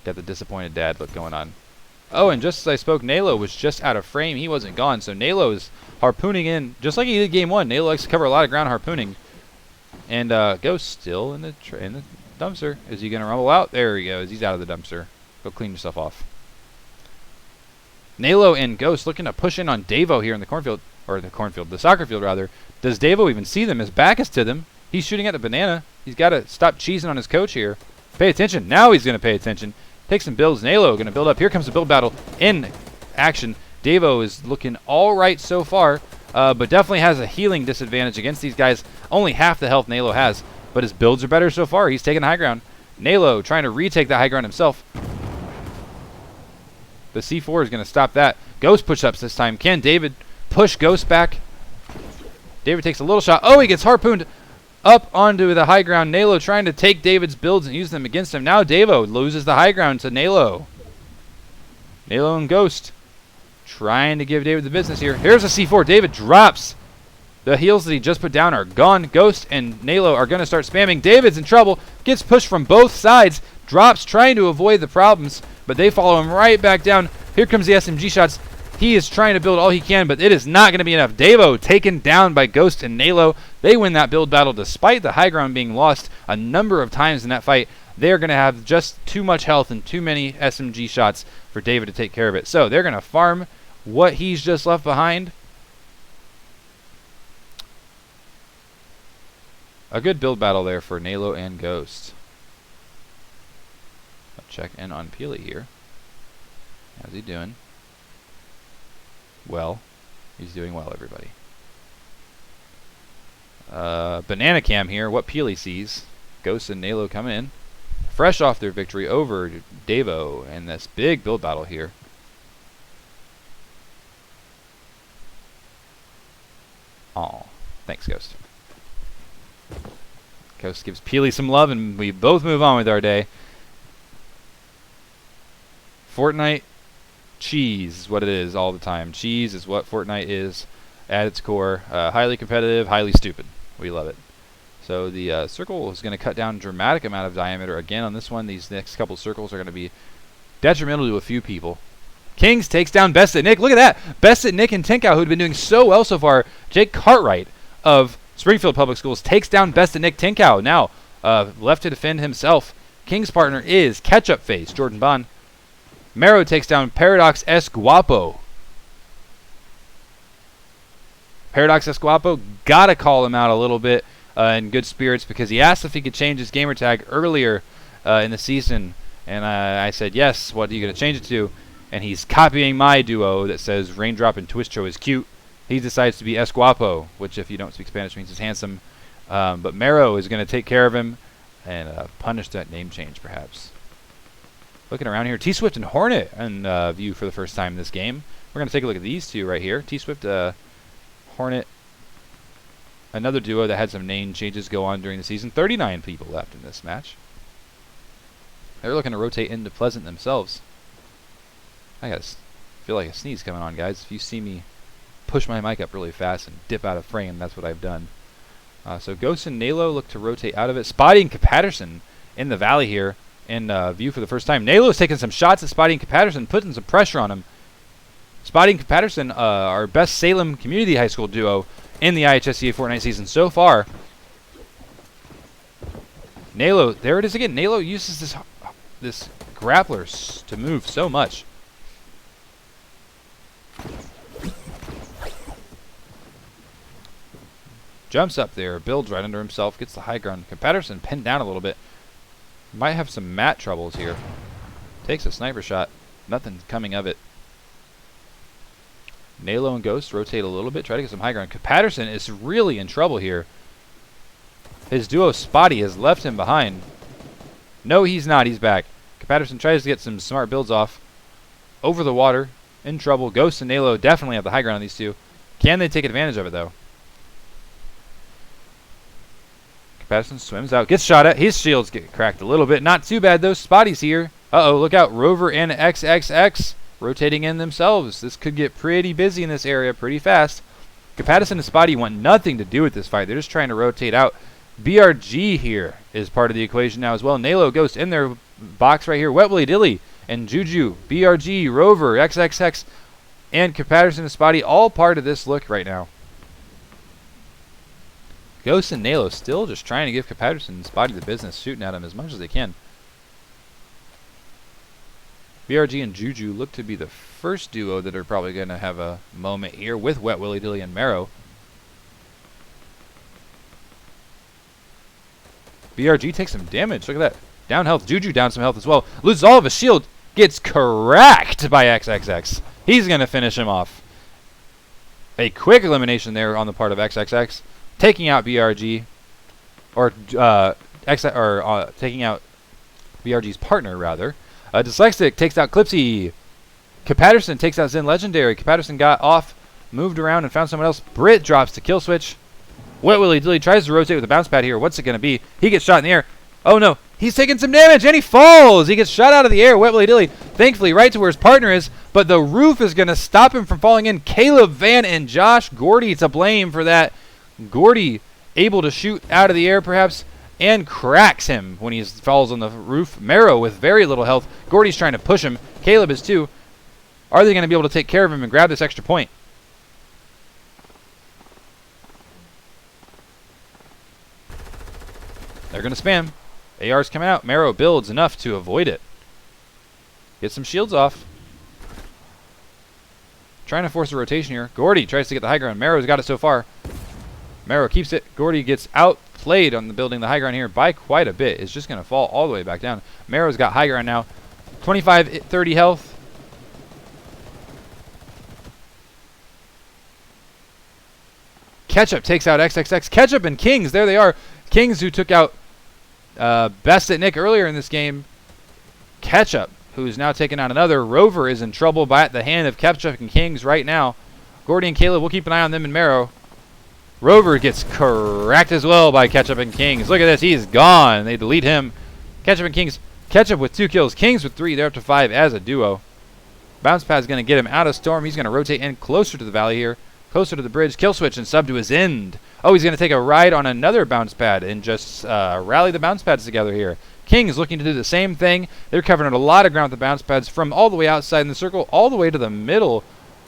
Got the disappointed dad look going on. Oh, and just as I spoke, Nalo was just out of frame. He wasn't gone, so Nalo is harpooning in, just like he did game 1. Nalo likes to cover a lot of ground harpooning. And Ghost still in the dumpster. Is he going to rumble out? There he goes. He's out of the dumpster. Go clean yourself off. Nalo and Ghost looking to push in on Davo here in the cornfield, or the soccer field rather. Does Davo even see them? His back is to them. He's shooting at the banana. He's got to stop cheesing on his coach here. Pay attention. Now he's going to pay attention. Take some builds. Nalo going to build up. Here comes the build battle in action. Davo is looking all right so far, but definitely has a healing disadvantage against these guys. Only half the health Nalo has, but his builds are better so far. He's taking high ground. Nalo trying to retake the high ground himself. The C4 is going to stop that. Ghost push-ups this time. Can David push Ghost back? David takes a little shot. Oh, he gets harpooned. up onto the high ground. Nalo trying to take David's builds and use them against him. Now Davo loses the high ground to Nalo. Nalo and Ghost trying to give David the business here. Here's a C4. David drops. The heals that he just put down are gone. Ghost and Nalo are going to start spamming. David's in trouble. Gets pushed from both sides. Drops trying to avoid the problems, but they follow him right back down. Here comes the SMG shots. He is trying to build all he can, but it is not going to be enough. Davo taken down by Ghost and Nalo. They win that build battle despite the high ground being lost a number of times in that fight. They're going to have just too much health and too many SMG shots for David to take care of it. So they're going to farm what he's just left behind. A good build battle there for Nalo and Ghost. I'll check in on Peely here. How's he doing? Well, he's doing well, everybody. Banana Cam here, what Peely sees. Ghost and Nalo come in, fresh off their victory over Davo, and this big build battle here. Aw, thanks, Ghost. Ghost gives Peely some love, and we both move on with our day. Fortnite cheese is what it is all the time. Cheese is what Fortnite is at its core. Highly competitive, highly stupid. We love it. So the circle is going to cut down a dramatic amount of diameter again on this one. These next couple circles are going to be detrimental to a few people. Kings takes down Best at Nick. Look at that. Best at Nick and Tinkow, who'd been doing so well so far. Jake Cartwright of Springfield Public Schools takes down Best at Nick Tinkow. Now left to defend himself. King's partner is Ketchup Face, Jordan Bond. Mero takes down Paradox S. Guapo. Paradox S. Guapo, gotta call him out a little bit in good spirits because he asked if he could change his gamer tag earlier in the season. And I said, yes, what are you going to change it to? And he's copying my duo that says Raindrop and Twistro is cute. He decides to be Es Guapo, which if you don't speak Spanish means he's handsome. But Mero is going to take care of him and punish that name change, perhaps. Looking around here, T-Swift and Hornet in view for the first time in this game. We're going to take a look at these two right here. T-Swift, Hornet, another duo that had some name changes go on during the season. 39 people left in this match. They're looking to rotate into Pleasant themselves. I feel like a sneeze coming on, guys. If you see me push my mic up really fast and dip out of frame, that's what I've done. So Ghost and Nalo look to rotate out of it. Spotty and Patterson in the valley here in view for the first time. Nalo's taking some shots at Spotty and Patterson, putting some pressure on him. Spotty and Patterson, our best Salem Community High School duo in the IHSEA Fortnite season so far. Nalo, there it is again. Nalo uses this grappler to move so much. Jumps up there, builds right under himself, gets the high ground. Patterson pinned down a little bit. Might have some mat troubles here. Takes a sniper shot. Nothing's coming of it. Nalo and Ghost rotate a little bit, try to get some high ground. Patterson is really in trouble here. His duo Spotty has left him behind. No, he's not. He's back. Patterson tries to get some smart builds off. Over the water. In trouble. Ghost and Nalo definitely have the high ground on these two. Can they take advantage of it, though? Patterson swims out. Gets shot at. His shields get cracked a little bit. Not too bad, though. Spotty's here. Uh-oh, look out. Rover and XXX rotating in themselves. This could get pretty busy in this area pretty fast. Patterson and Spotty want nothing to do with this fight. They're just trying to rotate out. BRG here is part of the equation now as well. Nalo Ghost in their box right here. Wet Willy Dilly and Juju, BRG, Rover, XXX, and Patterson and Spotty all part of this look right now. Ghost and Nalo still just trying to give Patterson and Spotty the business, shooting at him as much as they can. BRG and Juju look to be the first duo that are probably going to have a moment here with Wet Willy Dilly and Mero. BRG takes some damage. Look at that. Down health. Juju down some health as well. Loses all of his shield. Gets cracked by XXX. He's going to finish him off. A quick elimination there on the part of XXX. Taking out BRG. Or taking out BRG's partner, rather. Dyslexic takes out Clipsy. Patterson takes out Zen Legendary. Patterson got off, moved around, and found someone else. Brit drops to kill switch. Wet Willy Dilly tries to rotate with a bounce pad here. What's it going to be? He gets shot in the air. Oh, no. He's taking some damage, and he falls. He gets shot out of the air. Wet Willy Dilly, thankfully, right to where his partner is, but the roof is going to stop him from falling in. Caleb, Van, and Josh Gordy to blame for that. Gordy able to shoot out of the air, perhaps, and cracks him when he falls on the roof. Marrow with very little health. Gordy's trying to push him. Caleb is too. Are they going to be able to take care of him and grab this extra point? They're going to spam. AR's coming out. Marrow builds enough to avoid it. Get some shields off. Trying to force a rotation here. Gordy tries to get the high ground. Marrow's got it so far. Marrow keeps it. Gordy gets outplayed on the building the high ground here by quite a bit. It's just going to fall all the way back down. Marrow's got high ground now. 25, 30 health. Ketchup takes out XXX. Ketchup and Kings, there they are. Kings, who took out Best at Nick earlier in this game. Ketchup, who's now taking out another. Rover is in trouble by the hand of Ketchup and Kings right now. Gordy and Caleb, we'll keep an eye on them and Marrow. Rover gets cracked as well by Ketchup and Kings. Look at this, he's gone. They delete him. Ketchup and Kings. Ketchup with 2 kills. Kings with 3. They're up to 5 as a duo. Bounce pad's going to get him out of Storm. He's going to rotate in closer to the valley here. Closer to the bridge. Kill switch and sub to his end. Oh, he's going to take a ride on another bounce pad and just rally the bounce pads together here. King is looking to do the same thing. They're covering a lot of ground with the bounce pads from all the way outside in the circle all the way to the middle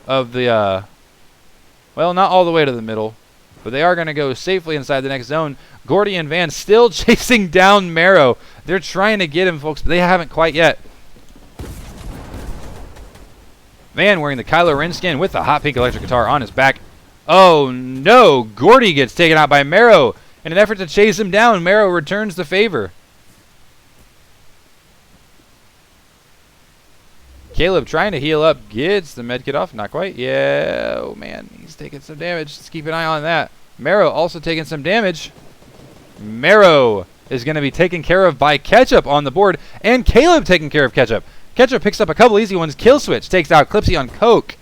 of the, well, not all the way to the middle, but they are going to go safely inside the next zone. Gordy and Van still chasing down Marrow. They're trying to get him, folks, but they haven't quite yet. Van wearing the Kylo Ren skin with the hot pink electric guitar on his back. Oh no, Gordy gets taken out by Marrow. In an effort to chase him down, Marrow returns the favor. Caleb trying to heal up, gets the medkit off, not quite. Yeah, oh man, he's taking some damage. Let's keep an eye on that. Marrow also taking some damage. Marrow is going to be taken care of by Ketchup on the board, and Caleb taking care of Ketchup. Ketchup picks up a couple easy ones. Kill switch takes out Clipsy on Coke.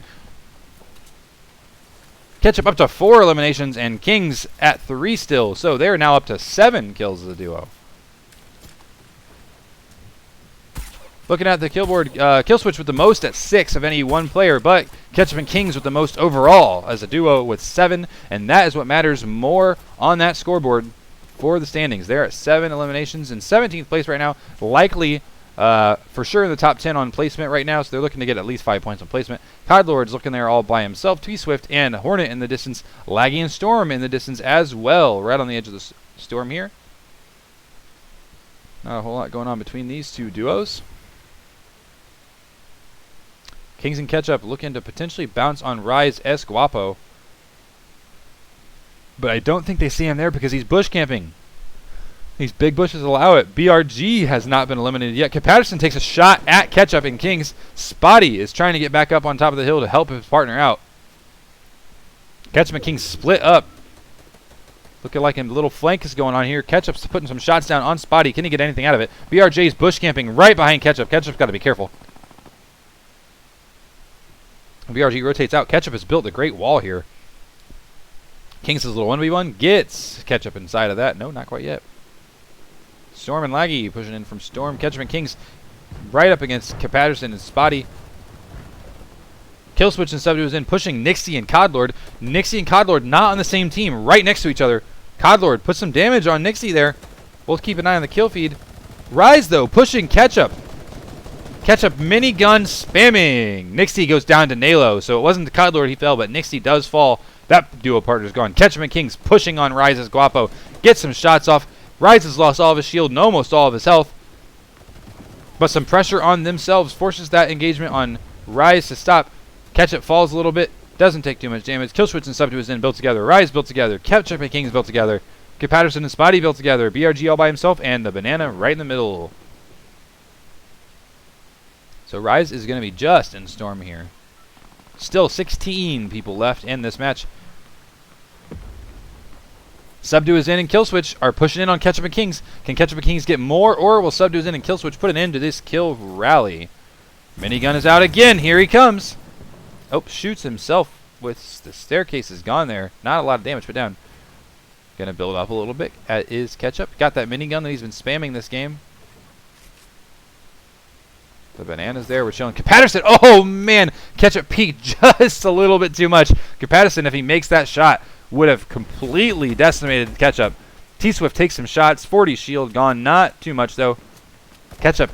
Ketchup up to 4 eliminations, and Kings at 3 still. So they're now up to 7 kills as a duo. Looking at the kill board, kill switch with the most at 6 of any one player, but Ketchup and Kings with the most overall as a duo with 7, and that is what matters more on that scoreboard for the standings. They're at 7 eliminations in 17th place right now, likely for sure in the top 10 on placement right now, so they're looking to get at least 5 points on placement. Codlord's looking there all by himself. T-Swift and Hornet in the distance. Laggy and Storm in the distance as well, right on the edge of the storm here. Not a whole lot going on between these two duos. Kings and Ketchup looking to potentially bounce on Rise S Guapo. But I don't think they see him there because he's bush camping. These big bushes allow it. BRG has not been eliminated yet. Patterson takes a shot at Ketchup and Kings. Spotty is trying to get back up on top of the hill to help his partner out. Ketchup and Kings split up. Looking like a little flank is going on here. Ketchup's putting some shots down on Spotty. Can he get anything out of it? BRJ's bush camping right behind Ketchup. Ketchup's got to be careful. BRG rotates out. Ketchup has built a great wall here. Kings' little 1v1 gets Ketchup inside of that. No, not quite yet. Storm and Laggy pushing in from Storm. Ketchup and Kings right up against Patterson and Spotty. Killswitch and Subdued is in, pushing Nixie and Codlord. Nixie and Codlord not on the same team, right next to each other. Codlord puts some damage on Nixie there. We'll keep an eye on the kill feed. Rise, though, pushing Ketchup. Ketchup minigun spamming. Nixie goes down to Nalo, so it wasn't the Codlord he fell, but Nixie does fall. That duo partner's gone. Ketchup and Kings pushing on Rise's Guapo. Gets some shots off. Rise has lost all of his shield and almost all of his health. But some pressure on themselves forces that engagement on Rise to stop. Ketchup falls a little bit. Doesn't take too much damage. Killswitch and Subdued is in, built together. Rise built together. Ketchup and Kings built together. Patterson and Spotty built together. BRG all by himself, and the banana right in the middle. So Rise is going to be just in Storm here. Still 16 people left in this match. Subdue is in and Killswitch are pushing in on Ketchup and Kings. Can Ketchup and Kings get more, or will Subdue is in and Killswitch put an end to this kill rally? Minigun is out again. Here he comes. Oh, shoots himself with the staircase is gone there. Not a lot of damage put down. Going to build up a little bit. Is Ketchup. Got that minigun that he's been spamming this game. The banana's there. We're chilling. Patterson. Oh, man. Ketchup peaked just a little bit too much. Patterson, if he makes that shot, would have completely decimated Ketchup. T-Swift takes some shots. 40 shield gone. Not too much, though. Ketchup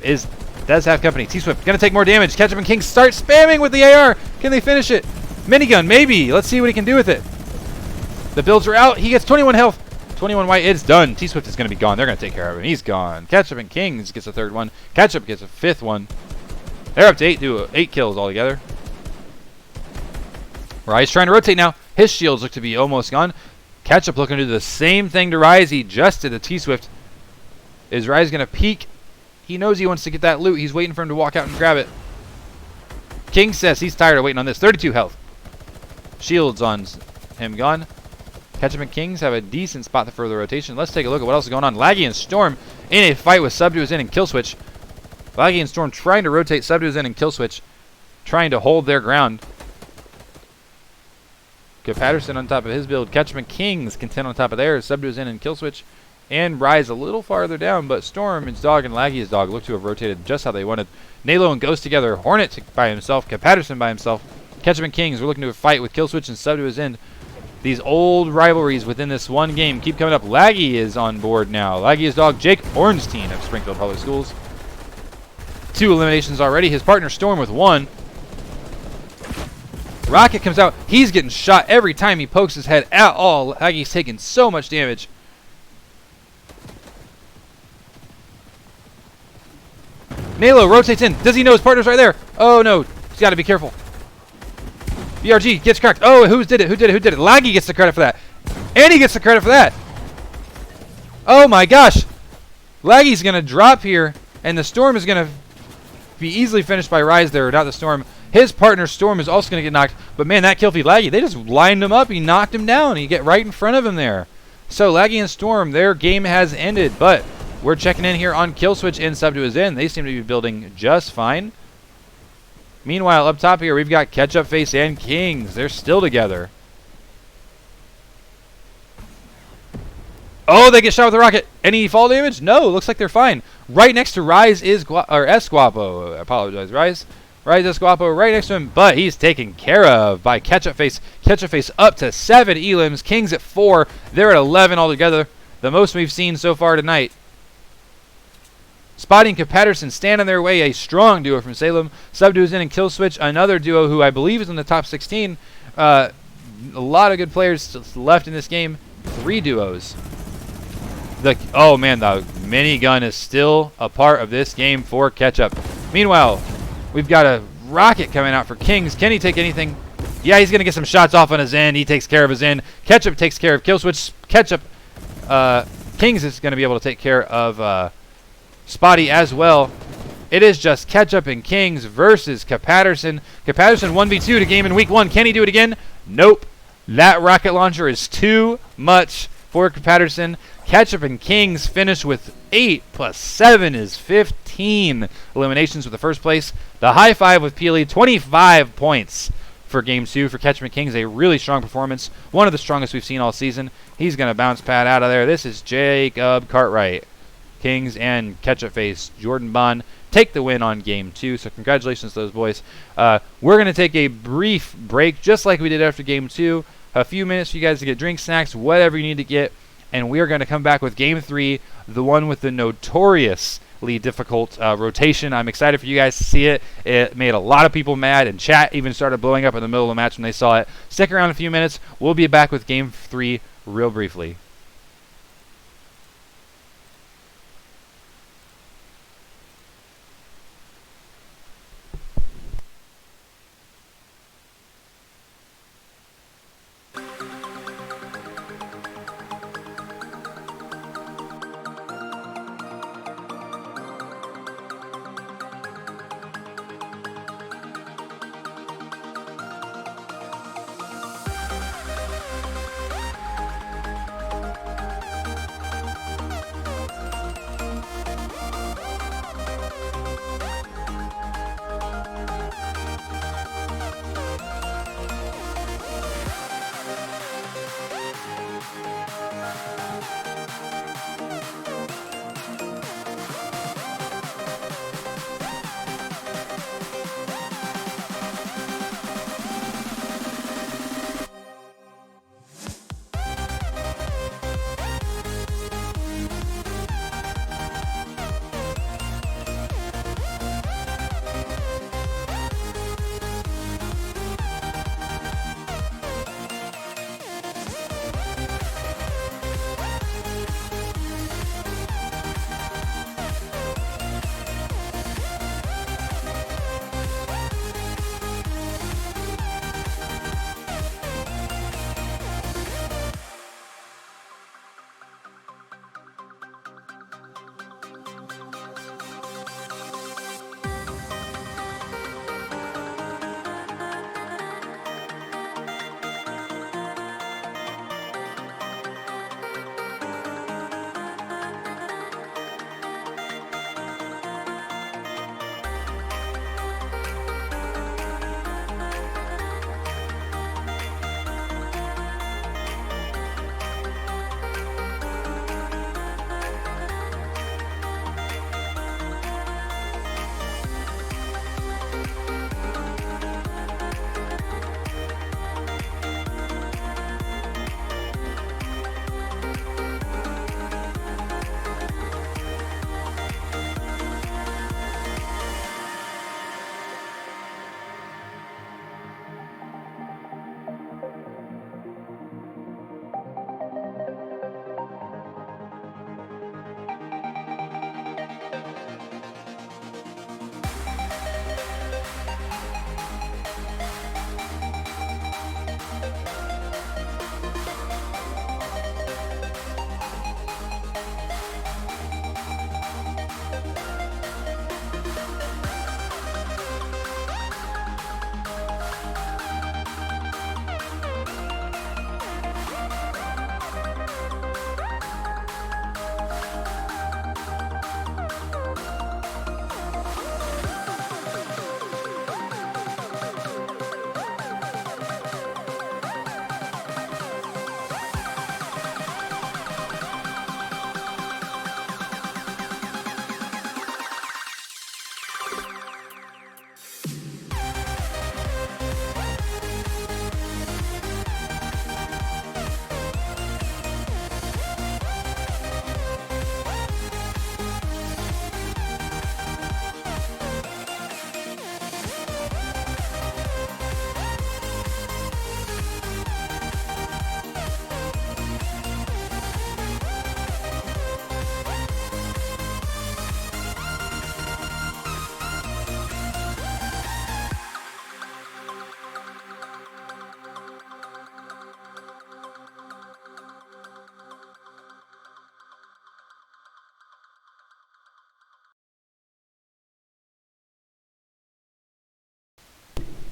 does have company. T-Swift going to take more damage. Ketchup and King start spamming with the AR. Can they finish it? Minigun, maybe. Let's see what he can do with it. The builds are out. He gets 21 health. 21 white. It's done. T-Swift is going to be gone. They're going to take care of him. He's gone. Ketchup and Kings gets a third one. Ketchup gets a fifth one. They're up to 8 kills altogether. Rise trying to rotate now. His shields look to be almost gone. Ketchup looking to do the same thing to Rise he just did to T-Swift. Is Rise going to peek? He knows he wants to get that loot. He's waiting for him to walk out and grab it. King says he's tired of waiting on this. 32 health. Shields on him gone. Ketchup and Kings have a decent spot for the rotation. Let's take a look at what else is going on. Laggy and Storm in a fight with Subdue's in and Killswitch. Laggy and Storm trying to rotate Subdue's in and Killswitch. Trying to hold their ground. Patterson on top of his build. Ketchup and Kings content on top of theirs. Subdue's in and Killswitch. And Rise a little farther down, but Storm, his dog, and Laggy, his dog, look to have rotated just how they wanted. Nalo and Ghost together. Hornet by himself. Patterson by himself. Ketchup and Kings, we're looking to a fight with Killswitch and Subdue's end. These old rivalries within this one game keep coming up. Laggy is on board now. Laggy, his dog, Jake Ornstein of Springfield Public Schools. 2 eliminations already. His partner, Storm, with 1. Rocket comes out. He's getting shot every time he pokes his head at all. Laggy's taking so much damage. Nalo rotates in. Does he know his partner's right there? Oh, no. He's got to be careful. BRG gets cracked. Oh, who did it? Who did it? Who did it? Laggy gets the credit for that. And he gets the credit for that. Oh, my gosh. Laggy's going to drop here, and the Storm is going to be easily finished by Rise there without the Storm. His partner, Storm, is also going to get knocked. But, man, that kill feed Laggy, they just lined him up. He knocked him down. He get right in front of him there. So, Laggy and Storm, their game has ended. But we're checking in here on Killswitch and Subdue's in. They seem to be building just fine. Meanwhile, up top here, we've got Ketchup Face and Kings. They're still together. Oh, they get shot with a rocket. Any fall damage? No, looks like they're fine. Right next to Rise is Esguapo. I apologize, Rise Esguapo right next to him, but he's taken care of by Ketchup Face. Ketchup Face up to 7 elims. Kings at 4. They're at 11 altogether. The most we've seen so far tonight. Spotty and Patterson stand in their way. A strong duo from Salem. Subdue's in and Killswitch. Another duo who I believe is in the top 16. A lot of good players left in this game. 3 duos. Oh man, the minigun is still a part of this game for Ketchup. Meanwhile, we've got a rocket coming out for Kings. Can he take anything? Yeah, he's going to get some shots off on his end. He takes care of his end. Ketchup takes care of Killswitch. Kings is going to be able to take care of Spotty as well. It is just Ketchup and Kings versus Patterson. Patterson 1v2 to game in week 1. Can he do it again? Nope. That rocket launcher is too much for Patterson. Ketchup and Kings finish with 8 plus 7 is 15 eliminations with the first place. The high five with Peely, 25 points for game 2 for Ketchup and Kings. A really strong performance. One of the strongest we've seen all season. He's going to bounce pad out of there. This is Jacob Cartwright. Kings and Ketchup Face Jordan Bond take the win on game 2. So congratulations to those boys. We're going to take a brief break just like we did after game 2. A few minutes for you guys to get drinks, snacks, whatever you need to get. And we are going to come back with game 3, the one with the notoriously difficult rotation. I'm excited for you guys to see it. It made a lot of people mad, and chat even started blowing up in the middle of the match when they saw it. Stick around a few minutes. We'll be back with game 3 real briefly.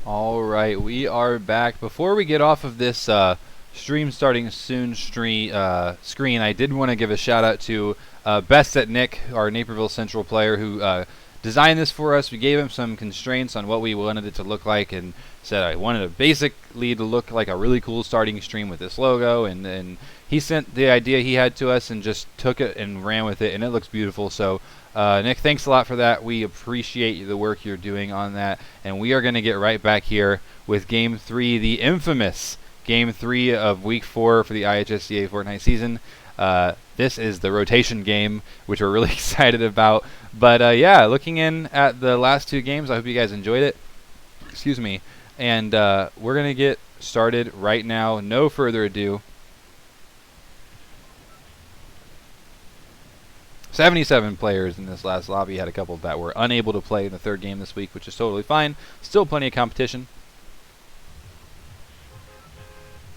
All right, we are back. Before we get off of this stream starting soon screen, I did want to give a shout out to Best at Nick, our Naperville Central player, who designed this for us. We gave him some constraints on what we wanted it to look like, and said I wanted it basically to look like a really cool starting stream with this logo, and then he sent the idea he had to us and just took it and ran with it, and it looks beautiful. So Nick, thanks a lot for that. We appreciate the work you're doing on that, and we are going to get right back here with Game 3, the infamous Game 3 of Week 4 for the IHSEA Fortnite season. This is the rotation game, which we're really excited about. But yeah, looking in at the last two games, I hope you guys enjoyed it. Excuse me. And we're going to get started right now. No further ado. 77 players in this last lobby. Had a couple that were unable to play in the third game this week, which is totally fine. Still plenty of competition.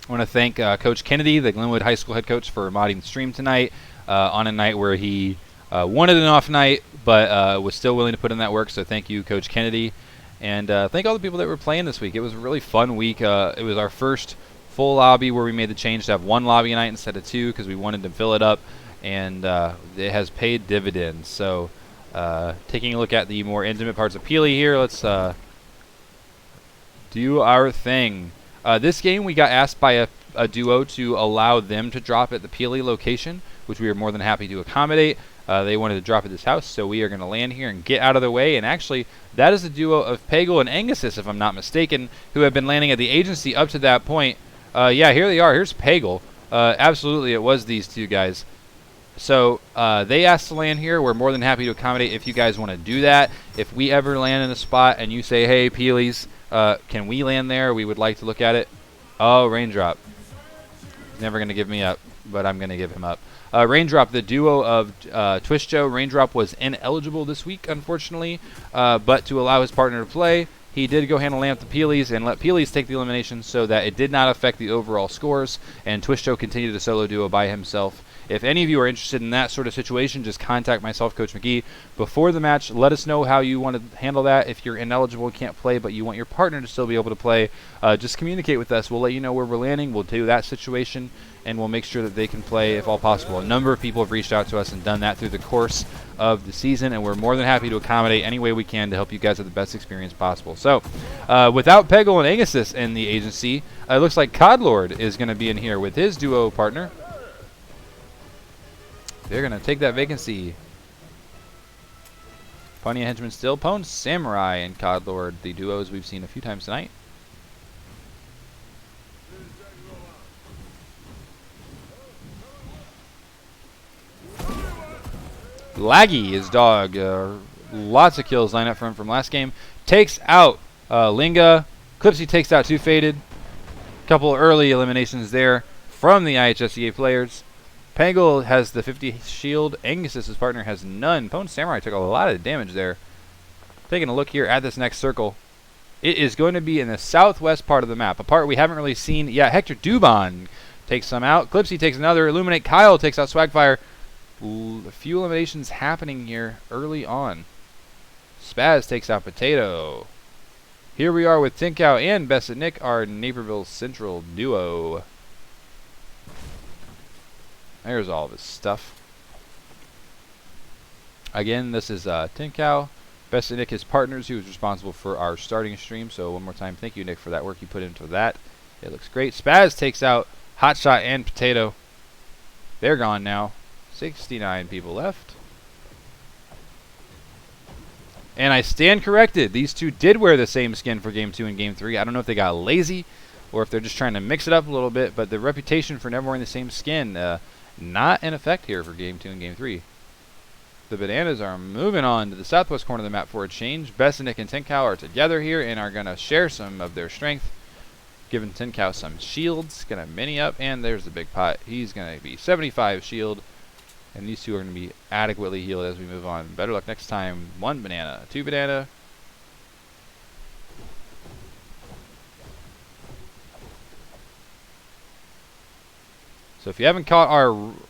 I want to thank Coach Kennedy, the Glenwood High School head coach, for modding the stream tonight on a night where he wanted an off night, but was still willing to put in that work. So thank you, Coach Kennedy. And thank all the people that were playing this week. It was a really fun week. It was our first full lobby where we made the change to have one lobby night instead of two because we wanted to fill it up. And it has paid dividends. So taking a look at the more intimate parts of Peely here, let's do our thing. This game we got asked by a duo to allow them to drop at the Peely location, which we are more than happy to accommodate. They wanted to drop at this house, so we are going to land here and get out of the way. And actually, that is the duo of Pagel and Angusis, if I'm not mistaken, who have been landing at the agency up to that point. Yeah, here they are. Here's Pagel. Absolutely, it was these two guys. So they asked to land here. We're more than happy to accommodate if you guys want to do that. If we ever land in a spot and you say, hey, Peely's, can we land there? We would like to look at it. Oh, Raindrop. He's never going to give me up, but I'm going to give him up. Raindrop, the duo of Twist Joe. Raindrop was ineligible this week, unfortunately, but to allow his partner to play, he did go hand in hand with the Peely's and let Peely's take the elimination so that it did not affect the overall scores, and Twist Joe continued the solo duo by himself. If any of you are interested in that sort of situation, just contact myself, Coach McGee, before the match. Let us know how you want to handle that. If you're ineligible and can't play, but you want your partner to still be able to play, just communicate with us. We'll let you know where we're landing. We'll do that situation, and we'll make sure that they can play if all possible. A number of people have reached out to us and done that through the course of the season, and we're more than happy to accommodate any way we can to help you guys have the best experience possible. So, without Peggle and Agassiz in the agency, it looks like Codlord is going to be in here with his duo partner. They're going to take that vacancy. Pony Henchman still. Pwn Samurai and Codlord, the duos we've seen a few times tonight. Laggy is dog. Lots of kills line up for him from last game. Takes out Linga. Clipsy takes out 2 Faded. Couple early eliminations there from the IHSEA players. Pangle has the 50 shield. Angus, his partner, has none. Pwn Samurai took a lot of damage there. Taking a look here at this next circle. It is going to be in the southwest part of the map. A part we haven't really seen. Yeah, Hector Dubon takes some out. Clipsy takes another. Illuminate Kyle takes out Swagfire. A few eliminations happening here early on. Spaz takes out Potato. Here we are with Tinkow and Best at Nick, our Naperville Central duo. There's all of his stuff. Again, this is Tinkow. Best at Nick, his partners, who was responsible for our starting stream. So one more time, thank you, Nick, for that work you put into that. It looks great. Spaz takes out Hotshot and Potato. They're gone now. 69 people left. And I stand corrected. These two did wear the same skin for Game 2 and Game 3. I don't know if they got lazy or if they're just trying to mix it up a little bit, but the reputation for never wearing the same skin, not in effect here for Game 2 and Game 3. The Bananas are moving on to the southwest corner of the map for a change. Bessanik and Tinkow are together here and are going to share some of their strength. Giving Tinkow some shields. Going to mini up, and there's the big pot. He's going to be 75 shield. And these two are going to be adequately healed as we move on. Better luck next time. 1 banana, 2 banana. So if you haven't caught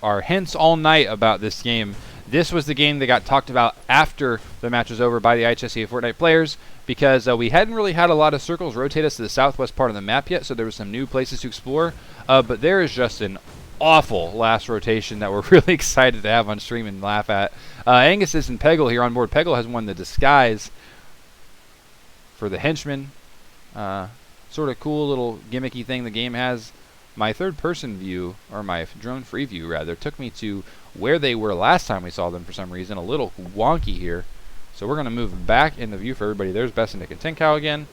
our hints all night about this game, This was the game that got talked about after the match was over by the IHSEA Fortnite players, because we hadn't really had a lot of circles rotate us to the southwest part of the map yet, so there were some new places to explore. But there is just an awful last rotation that we're really excited to have on stream and laugh at. Angus and Peggle here on board. Peggle has won the disguise for the henchman. Sort of cool little gimmicky thing the game has. My third-person view, or my drone free view rather, took me to where they were last time we saw them for some reason. A little wonky here. So we're going to move back in the view for everybody. There's Best and Nick and Tinkow again.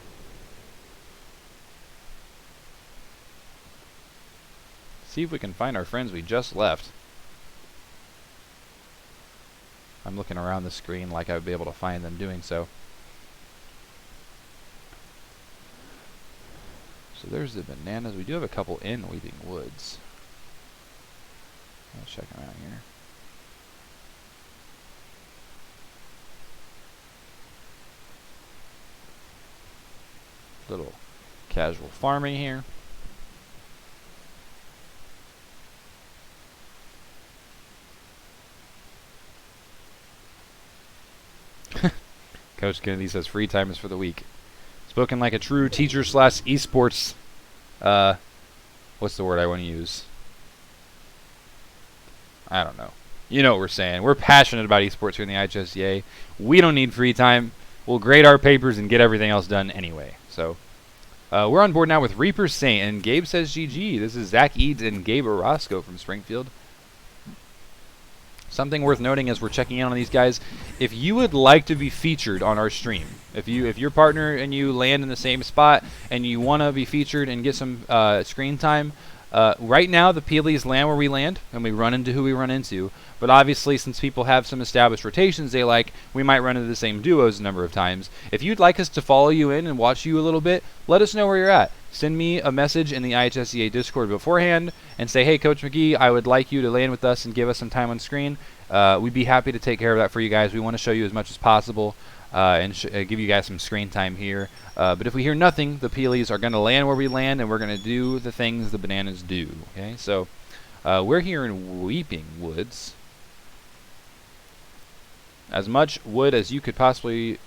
See if we can find our friends we just left. I'm looking around the screen like I would be able to find them doing so. So there's the bananas. We do have a couple in Weeping Woods. Let's check them out here. Little casual farming here. Coach Kennedy says free time is for the week. Spoken like a true teacher / esports. What's the word I want to use? I don't know. You know what we're saying. We're passionate about esports here in the IHSEA. We don't need free time. We'll grade our papers and get everything else done anyway. So we're on board now with Reaper Saint, and Gabe says GG. This is Zach Eads and Gabe Orozco from Springfield. Something worth noting as we're checking in on these guys, if you would like to be featured on our stream, if your partner and you land in the same spot and you want to be featured and get some screen time, right now the Peelies land where we land and we run into who we run into. But obviously, since people have some established rotations they like, we might run into the same duos a number of times. If you'd like us to follow you in and watch you a little bit, let us know where you're at. Send me a message in the IHSEA Discord beforehand and say, hey, Coach McGee, I would like you to land with us and give us some time on screen. We'd be happy to take care of that for you guys. We want to show you as much as possible and give you guys some screen time here. But if we hear nothing, the Peelies are going to land where we land, and we're going to do the things the bananas do. Okay, so we're here in Weeping Woods. As much wood as you could possibly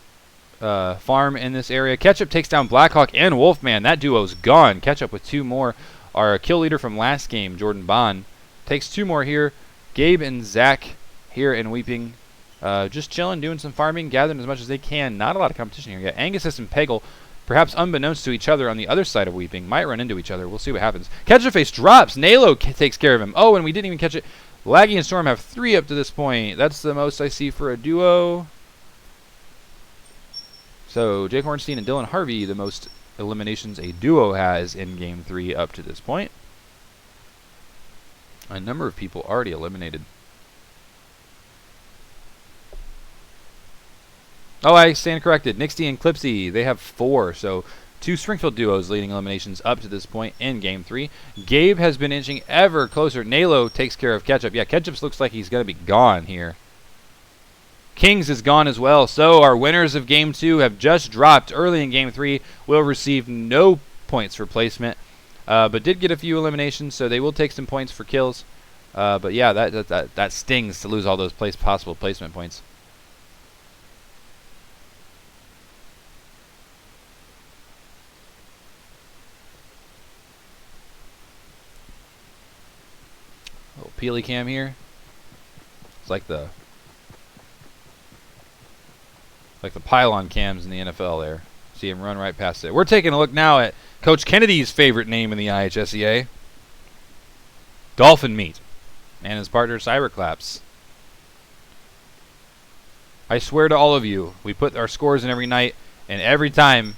farm in this area. Ketchup takes down Blackhawk and Wolfman. That duo's gone. Ketchup with 2 more. Our kill leader from last game, Jordan Bond, takes 2 more here. Gabe and Zach here in Weeping, just chilling, doing some farming, gathering as much as they can. Not a lot of competition here yet. Angus and Peggle, perhaps unbeknownst to each other on the other side of Weeping, might run into each other. We'll see what happens. Ketchup Face drops. Nalo takes care of him. Oh, and we didn't even catch it. Laggy and Storm have 3 up to this point. That's the most I see for a duo. So Jake Hornstein and Dylan Harvey, the most eliminations a duo has in Game 3 up to this point. A number of people already eliminated. Oh, I stand corrected. Nixty and Clipsy, they have 4. So 2 Springfield duos leading eliminations up to this point in Game 3. Gabe has been inching ever closer. Nalo takes care of Ketchup. Yeah, Ketchup looks like he's going to be gone here. Kings is gone as well. So our winners of Game 2 have just dropped early in Game 3. Will receive no points for placement, but did get a few eliminations, so they will take some points for kills. But yeah, that stings to lose all those possible placement points. Little Peely cam here. It's like the pylon cams in the NFL there. See him run right past it. We're taking a look now at Coach Kennedy's favorite name in the IHSEA. Dolphin Meat. And his partner Cyberclaps. I swear to all of you, we put our scores in every night, and every time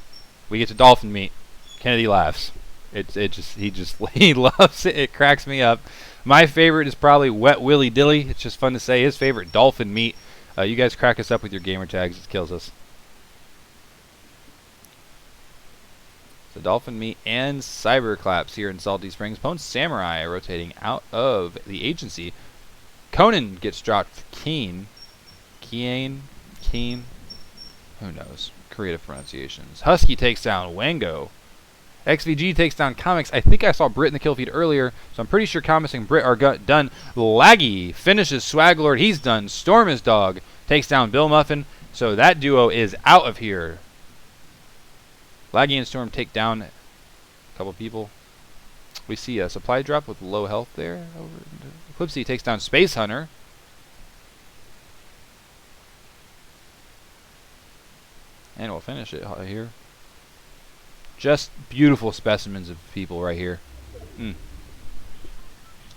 we get to Dolphin Meat, Kennedy laughs. He loves it. It cracks me up. My favorite is probably Wet Willy Dilly. It's just fun to say. His favorite, Dolphin Meat. You guys crack us up with your gamer tags. It kills us. So Dolphin Meat and Cyberclaps here in Salty Springs. Pone Samurai rotating out of the agency. Conan gets dropped for Keen. Keen. Who knows? Creative pronunciations. Husky takes down Wango. XVG takes down Comics. I think I saw Brit in the kill feed earlier, so I'm pretty sure Comics and Brit are done. Laggy finishes Swaglord. He's done. Storm is dog. Takes down Bill Muffin. So that duo is out of here. Laggy and Storm take down a couple people. We see a supply drop with low health there. Eclipsey takes down Space Hunter. And we'll finish it here. Just beautiful specimens of people right here.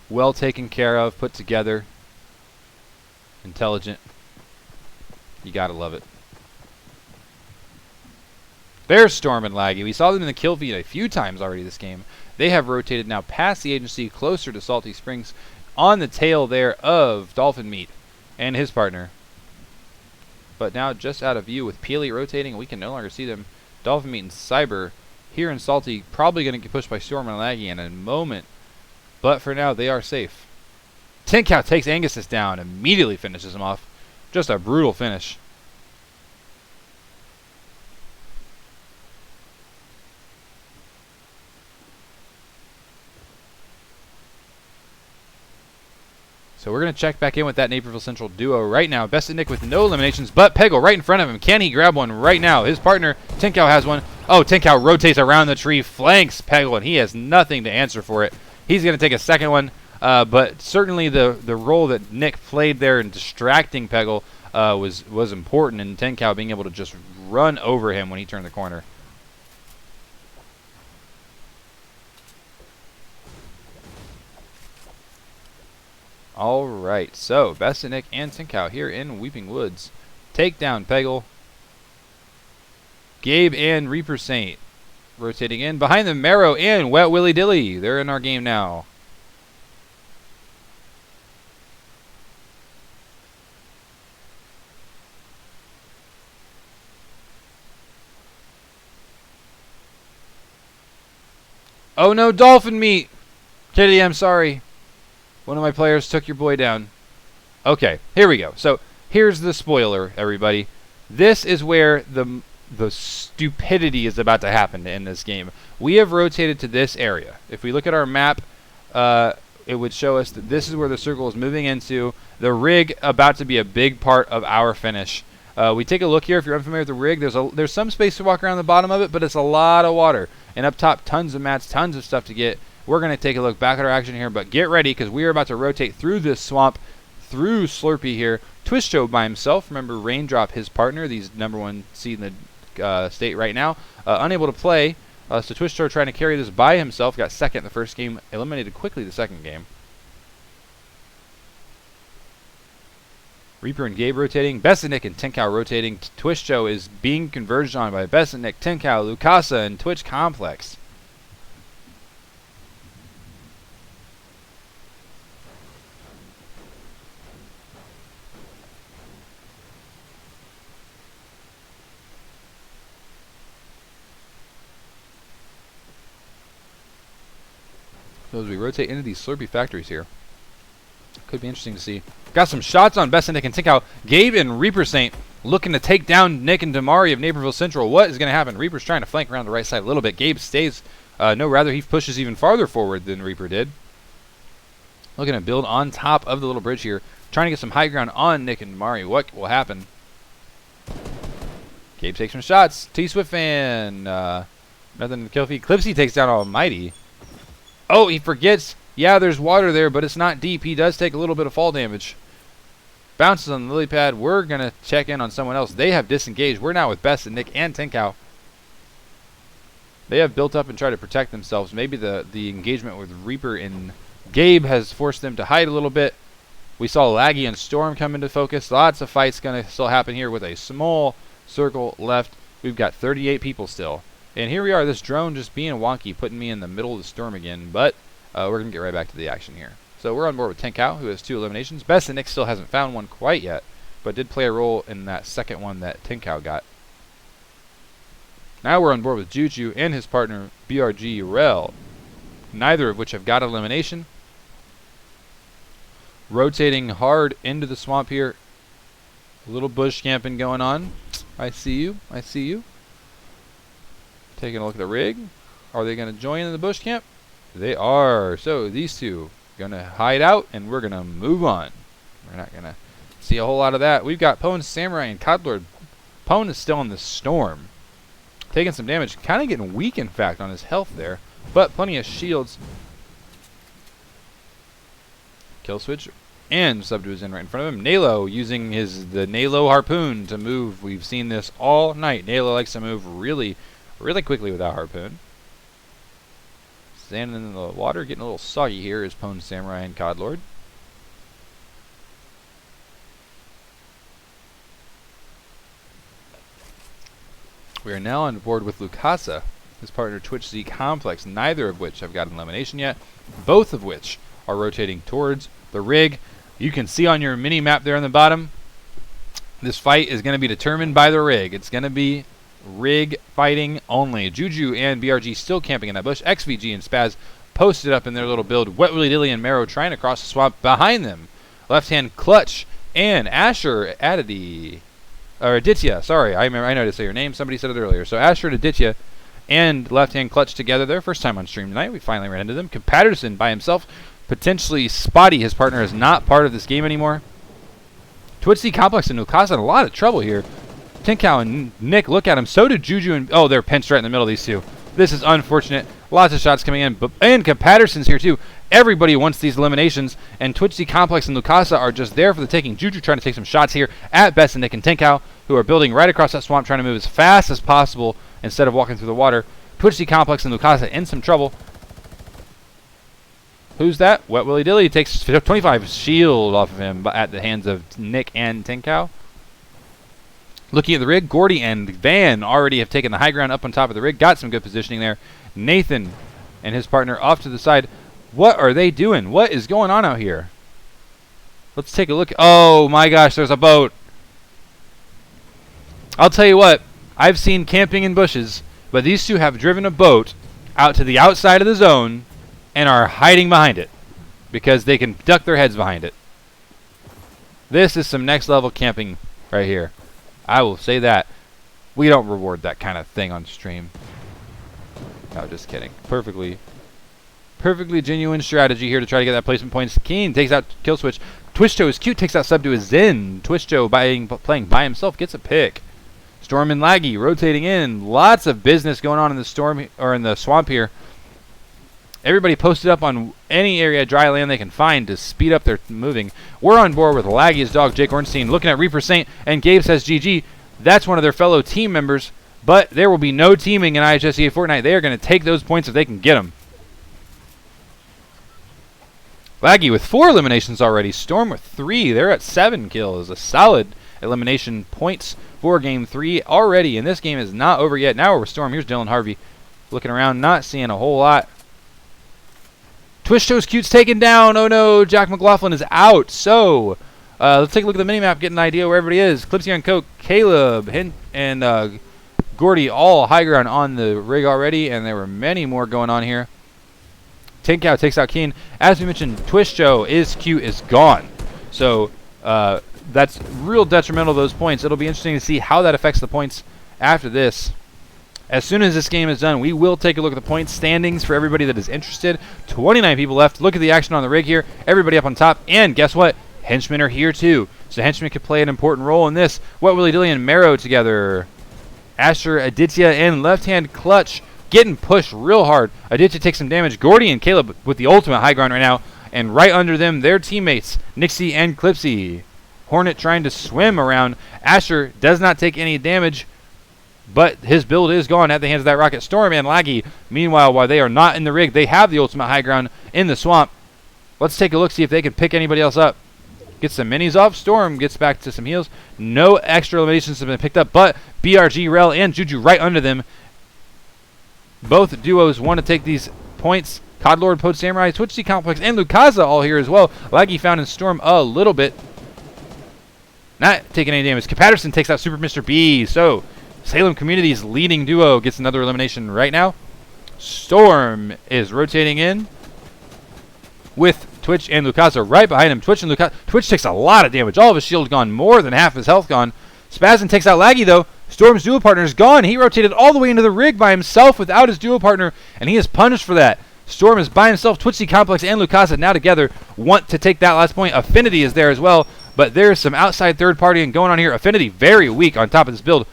Well taken care of, put together. Intelligent. You gotta love it. There's Storm and Laggy. We saw them in the kill feed a few times already this game. They have rotated now past the agency, closer to Salty Springs, on the tail there of Dolphin Meat and his partner. But now just out of view with Peely rotating, we can no longer see them. Dolphin Meat and Cyber here in Salty, probably going to get pushed by Storm and Laggy in a moment. But for now, they are safe. Tin Cow takes Angus's down, immediately finishes him off. Just a brutal finish. So we're going to check back in with that Naperville Central duo right now. Bested Nick with no eliminations, but Peggle right in front of him. Can he grab one right now? His partner, Tin Cow, has one. Oh, Tin Cow rotates around the tree, flanks Peggle, and he has nothing to answer for it. He's going to take a second one, but certainly the role that Nick played there in distracting Peggle was important, and Tin Cow being able to just run over him when he turned the corner. All right, so Bested Nick and Tin Cow here in Weeping Woods. Take down Peggle. Gabe and Reaper Saint rotating in. Behind them, Marrow and Wet Willy Dilly. They're in our game now. Oh no, Dolphin Meat! Kitty, I'm sorry. One of my players took your boy down. Okay, here we go. So here's the spoiler, everybody. This is where the stupidity is about to happen in this game. We have rotated to this area. If we look at our map, it would show us that this is where the circle is moving into. The rig about to be a big part of our finish. We take a look here. If you're unfamiliar with the rig, there's some space to walk around the bottom of it, but it's a lot of water. And up top, tons of mats, tons of stuff to get. We're going to take a look back at our action here, but get ready because we are about to rotate through this swamp, through Slurpee here. Twist Joe by himself. Remember, Raindrop, his partner, he's #1 seed in the state right now, unable to play. So Twist Joe trying to carry this by himself. Got second in the first game, eliminated quickly the second game. Reaper and Gabe rotating. Bested Nick and Tin Cow rotating. Twist Joe is being converged on by Bested Nick, Tin Cow, Lucasa, and Twitch Complex. So as we rotate into these Slurpee factories here, could be interesting to see. Got some shots on Bested Nick and Tin Cow. Gabe and Reaper Saint looking to take down Nick and Damari of Naperville Central. What is going to happen? Reaper's trying to flank around the right side a little bit. Gabe stays, rather he pushes even farther forward than Reaper did. Looking to build on top of the little bridge here. Trying to get some high ground on Nick and Damari. What will happen? Gabe takes some shots. T-Swift fan. Nothing in the kill feed. Clipsy takes down Almighty. Oh, he forgets. Yeah, there's water there, but it's not deep. He does take a little bit of fall damage. Bounces on the lily pad. We're going to check in on someone else. They have disengaged. We're now with Bested Nick and Tin Cow. They have built up and tried to protect themselves. Maybe the engagement with Reaper and Gabe has forced them to hide a little bit. We saw Laggy and Storm come into focus. Lots of fights going to still happen here with a small circle left. We've got 38 people still. And here we are, this drone just being wonky, putting me in the middle of the storm again. But we're going to get right back to the action here. So we're on board with Tin Cow, who has 2 eliminations. Bested Nick still hasn't found one quite yet, but did play a role in that second one that Tin Cow got. Now we're on board with Juju and his partner, BRG Rel, neither of which have got elimination. Rotating hard into the swamp here. A little bush camping going on. I see you. I see you. Taking a look at the rig. Are they going to join in the bush camp? They are. So these two going to hide out, and we're going to move on. We're not going to see a whole lot of that. We've got Pwn, Samurai, and Codlord. Pwn is still in the storm. Taking some damage. Kind of getting weak, in fact, on his health there. But plenty of shields. Kill switch. And Subdue is in right in front of him. Nalo using the Nalo harpoon to move. We've seen this all night. Nalo likes to move really, really quickly with that harpoon. Standing in the water, getting a little soggy here is Pwn, Samurai, and Codlord. We are now on board with Lucasa, his partner Twitch Z Complex, neither of which have got an elimination yet, both of which are rotating towards the rig. You can see on your mini map there on the bottom, this fight is going to be determined by the rig. It's going to be rig fighting only. Juju and BRG still camping in that bush. XVG and Spaz posted up in their little build. Wet Willy Dilly and Marrow trying to cross the swamp behind them. Left hand Clutch and Asher Aditya. Sorry, I know how to say your name. Somebody said it earlier. So Asher Aditya and left hand Clutch together. Their first time on stream tonight. We finally ran into them. Patterson by himself. Potentially Spotty, his partner, is not part of this game anymore. Twitch Z Complex and Lucasa in a lot of trouble here. Tinkow and Nick, look at him. So did Juju and... Oh, they're pinched right in the middle of these two. This is unfortunate. Lots of shots coming in. And Patterson's here too. Everybody wants these eliminations. And Twitch Z Complex and Lucasa are just there for the taking. Juju trying to take some shots here at Best and Nick and Tinkow, who are building right across that swamp, trying to move as fast as possible instead of walking through the water. Twitch Z Complex and Lucasa in some trouble. Who's that? Wet Willy Dilly takes 25 shield off of him at the hands of Nick and Tinkow. Looking at the rig, Gordy and Van already have taken the high ground up on top of the rig. Got some good positioning there. Nathan and his partner off to the side. What are they doing? What is going on out here? Let's take a look. Oh my gosh, there's a boat. I'll tell you what, I've seen camping in bushes, but these two have driven a boat out to the outside of the zone and are hiding behind it because they can duck their heads behind it. This is some next level camping right here. I will say that. We don't reward that kind of thing on stream. No, just kidding. Perfectly genuine strategy here to try to get that placement points. Keen takes out kill switch. Twitchto is cute, takes out Subdue is Zen. Twitchto playing by himself gets a pick. Storm and Laggy rotating in. Lots of business going on in the storm or in the swamp here. Everybody posted up on any area of dry land they can find to speed up their moving. We're on board with Laggy's dog, Jake Ornstein, looking at Reaper Saint, and Gabe says GG. That's one of their fellow team members, but there will be no teaming in IHSEA Fortnite. They are going to take those points if they can get them. Laggy with 4 eliminations already. Storm with 3. They're at 7 kills. A solid elimination points for Game 3 already, and this game is not over yet. Now we're with Storm. Here's Dylan Harvey looking around, not seeing a whole lot. Twitchto's Cute's taken down. Oh no, Jack McLaughlin is out. So, let's take a look at the minimap, get an idea where everybody is. Clipsy on Coke, Caleb, and Gordy all high ground on the rig already, and there were many more going on here. Tinkow takes out Keen. As we mentioned, Twitchto is gone. So, that's real detrimental to those points. It'll be interesting to see how that affects the points after this. As soon as this game is done, we will take a look at the point standings for everybody that is interested. 29 people left. Look at the action on the rig here. Everybody up on top. And guess what? Henchmen are here too. So henchmen could play an important role in this. Wet Willy Dilly and Marrow together. Asher, Aditya, and left-hand Clutch getting pushed real hard. Aditya takes some damage. Gordy and Caleb with the ultimate high ground right now. And right under them, their teammates, Nixie and Clipsy. Hornet trying to swim around. Asher does not take any damage, but his build is gone at the hands of that rocket. Storm and Laggy, meanwhile, while they are not in the rig, they have the ultimate high ground in the swamp. Let's take a look, see if they can pick anybody else up. Gets some minis off. Storm gets back to some heals. No extra eliminations have been picked up, but BRG, Rel, and Juju right under them. Both duos want to take these points. Codlord, Pod Samurai, Twitch Z Complex, and Lucasa all here as well. Laggy found in Storm a little bit. Not taking any damage. Patterson takes out Super Mr. B. So, Salem Community's leading duo gets another elimination right now. Storm is rotating in with Twitch and Lucasa right behind him. Twitch takes a lot of damage. All of his shield gone. More than half his health gone. Spazin takes out Laggy, though. Storm's duo partner is gone. He rotated all the way into the rig by himself without his duo partner, and he is punished for that. Storm is by himself. Twitchy Complex and Lucasa now together want to take that last point. Affinity is there as well, but there's some outside third partying going on here. Affinity very weak on top of this build.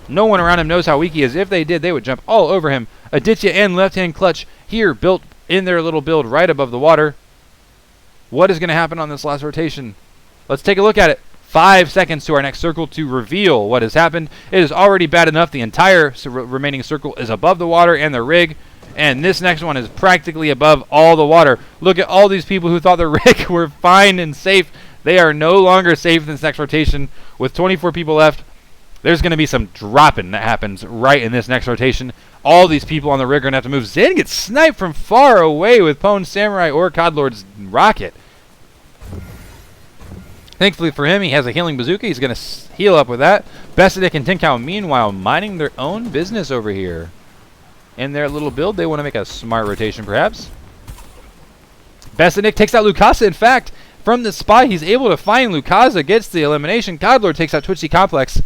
No one around him knows how weak he is. If they did, they would jump all over him. Aditya and left-hand clutch here built in their little build right above the water. What is going to happen on this last rotation? Let's take a look at it. 5 seconds to our next circle to reveal what has happened. It is already bad enough. The entire remaining circle is above the water and the rig, and this next one is practically above all the water. Look at all these people who thought the rig were fine and safe. They are no longer safe in this next rotation. With 24 people left, there's going to be some dropping that happens right in this next rotation. All these people on the rig are going to have to move. Zen gets sniped from far away with Pwn Samurai or Codlord's rocket. Thankfully for him, he has a healing bazooka. He's going to heal up with that. Besidic and Tinkow, meanwhile, minding their own business over here. In their little build, they want to make a smart rotation, perhaps. Besidic takes out Lucasa. In fact, from the spot, he's able to find Lucasa, gets the elimination. Codlord takes out Twitchy Complex.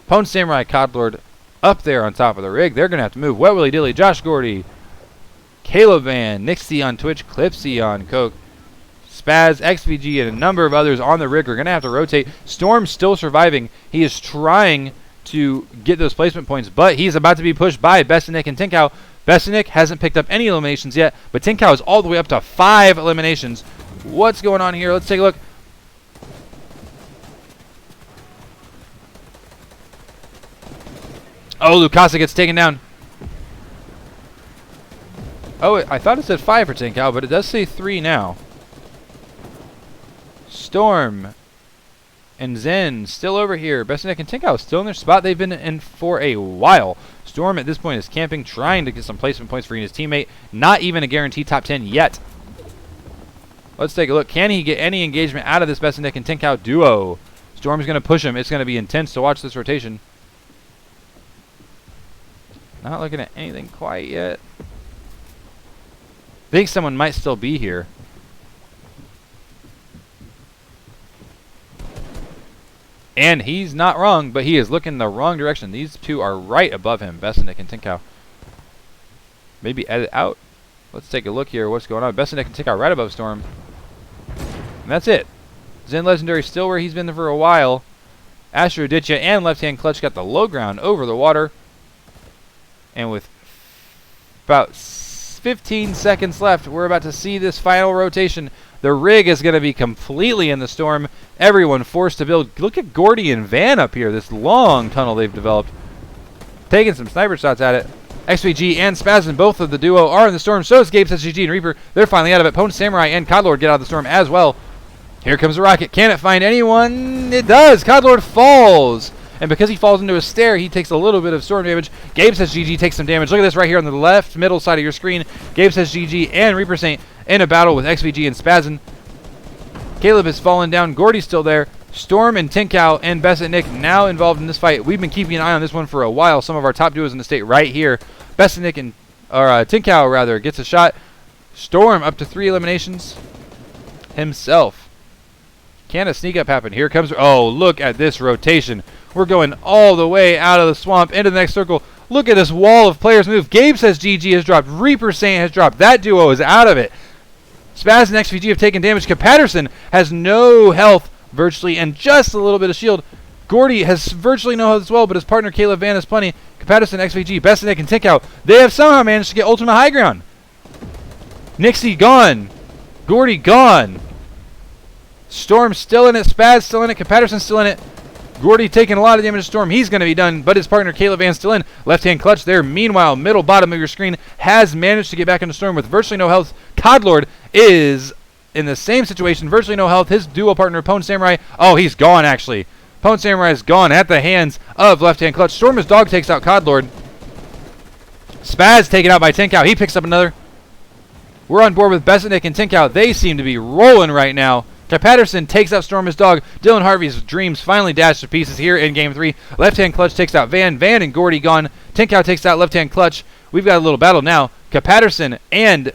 Pwn Samurai, Codlord up there on top of the rig. They're going to have to move. Wet Willy Dilly, Josh Gordy, Caleb Van, Nixie on Twitch, Clipsy on Coke, Spaz, XVG, and a number of others on the rig are going to have to rotate. Storm's still surviving. He is trying to get those placement points, but he's about to be pushed by Besinik and Tinkow. Besinik hasn't picked up any eliminations yet, but Tinkow is all the way up to 5 eliminations. What's going on here? Let's take a look. Oh, Lucasa gets taken down. Oh, I thought it said 5 for Tinkow, but it does say 3 now. Storm and Zen still over here. Besinik and Tinkow still in their spot they've been in for a while. Storm at this point is camping, trying to get some placement points for his teammate. Not even a guaranteed top 10 yet. Let's take a look. Can he get any engagement out of this Besinik and Tinkow duo? Storm's going to push him. It's going to be intense to watch this rotation. Not looking at anything quite yet. Think someone might still be here. And he's not wrong, but he is looking the wrong direction. These two are right above him, Besinik and Tinkow. Maybe edit out. Let's take a look here. What's going on? Besinik and Tinkow right above Storm. And that's it. Zen Legendary still where he's been for a while. Astro Ditya and left-hand clutch got the low ground over the water. And with about 15 seconds left, we're about to see this final rotation. The rig is going to be completely in the storm. Everyone forced to build. Look at Gordy and Van up here, this long tunnel they've developed. Taking some sniper shots at it. XVG and Spazin, both of the duo, are in the storm. So is Gabe, SGG, and Reaper. They're finally out of it. Pwn Samurai and Codlord get out of the storm as well. Here comes the rocket. Can it find anyone? It does. Codlord falls. And because he falls into a stair, he takes a little bit of storm damage. Gabe says GG takes some damage. Look at this right here on the left middle side of your screen. Gabe says GG and Reaper Saint in a battle with XVG and Spazin. Caleb has fallen down. Gordy's still there. Storm and Tinkow and Besinik now involved in this fight. We've been keeping an eye on this one for a while. Some of our top duos in the state right here. Besinik and Tinkow rather gets a shot. Storm up to 3 eliminations himself. Can a sneak up happen? Here comes. Oh, look at this rotation. We're going all the way out of the swamp into the next circle. Look at this wall of players move. Gabe says GG has dropped. Reaper Saint has dropped. That duo is out of it. Spaz and XVG have taken damage. Patterson has no health virtually and just a little bit of shield. Gordy has virtually no health as well, but his partner Caleb Van has plenty. Patterson, XVG, Besinik, and Tinkow, they have somehow managed to get ultimate high ground. Nixie gone. Gordy gone. Storm still in it. Spaz still in it. Patterson still in it. Gordy taking a lot of damage to Storm. He's going to be done, but his partner Caleb Van still in. Left-hand clutch there. Meanwhile, middle bottom of your screen has managed to get back into Storm with virtually no health. Codlord is in the same situation. Virtually no health. His duo partner, Pwn Samurai. Oh, he's gone, actually. Pwn Samurai is gone at the hands of left-hand clutch. Storm's dog takes out Codlord. Spaz taken out by Tinkow. He picks up another. We're on board with Besinik and Tinkow. They seem to be rolling right now. Patterson takes out Storm's dog. Dylan Harvey's dreams finally dashed to pieces here in Game 3. Left-hand clutch takes out Van. Van and Gordy gone. Tinkow takes out left-hand clutch. We've got a little battle now. Patterson and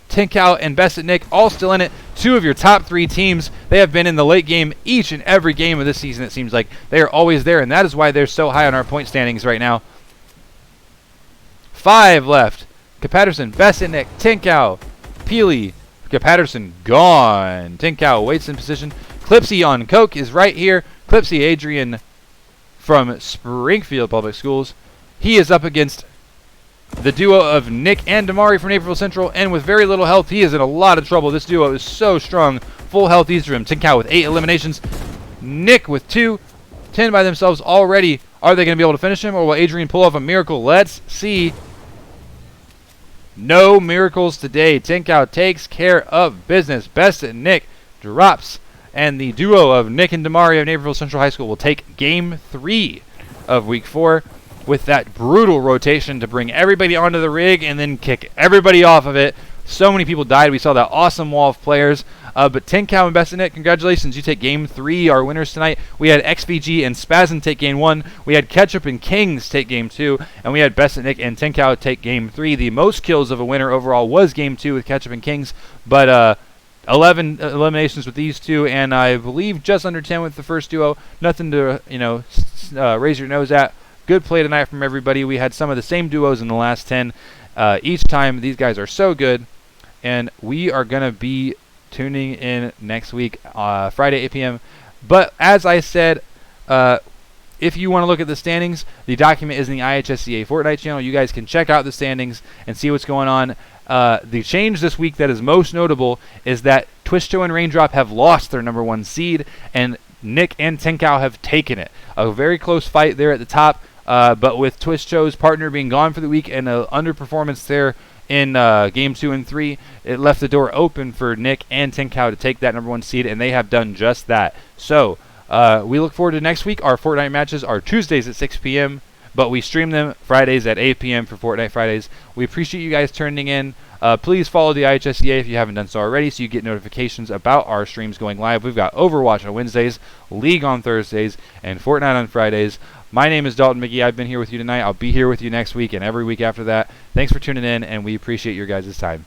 Tinkow and Best at Nick all still in it. Two of your top 3 teams. They have been in the late game each and every game of this season, it seems like. They are always there, and that is why they're so high on our point standings right now. 5 left. Patterson, Best at Nick, Tinkow, Peely, Patterson gone. Tinkow waits in position. Clipsy on Coke is right here. Clipsy Adrian from Springfield Public Schools. He is up against the duo of Nick and Damari from Naperville Central, and with very little health, he is in a lot of trouble. This duo is so strong. Full health each of them. Tinkow with 8 eliminations. Nick with 2. 10 by themselves already. Are they going to be able to finish him, or will Adrian pull off a miracle? Let's see. No miracles today. Tinkow takes care of business. Best at Nick drops, and the duo of Nick and Damari of Naperville Central High School will take Game 3 of Week 4 with that brutal rotation to bring everybody onto the rig and then kick everybody off of it. So many people died. We saw that awesome wall of players. But Tinkow and Best at Nick, congratulations. You take Game 3, our winners tonight. We had XVG and Spazin take Game 1. We had Ketchup and Kings take Game 2. And we had Best at Nick and Tinkow take Game 3. The most kills of a winner overall was Game 2 with Ketchup and Kings. But 11 eliminations with these two, and I believe just under 10 with the first duo. Nothing to raise your nose at. Good play tonight from everybody. We had some of the same duos in the last 10 each time. These guys are so good, and we are going to be tuning in next week, Friday, 8 p.m. But as I said, if you want to look at the standings, the document is in the IHSEA Fortnite channel. You guys can check out the standings and see what's going on. The change this week that is most notable is that Twistcho and Raindrop have lost their number 1 seed, and Nick and Tinkow have taken it. A very close fight there at the top, but with Twistcho's partner being gone for the week and an underperformance there in Game 2 and 3, it left the door open for Nick and Tinkow to take that number 1 seed, and they have done just that. So we look forward to next week. Our Fortnite matches are Tuesdays at 6 p.m., but we stream them Fridays at 8 p.m. for Fortnite Fridays. We appreciate you guys turning in. Please follow the IHSEA if you haven't done so already, so you get notifications about our streams going live. We've got Overwatch on Wednesdays, League on Thursdays, and Fortnite on Fridays. My name is Dalton McGee. I've been here with you tonight. I'll be here with you next week and every week after that. Thanks for tuning in, and we appreciate your guys' time.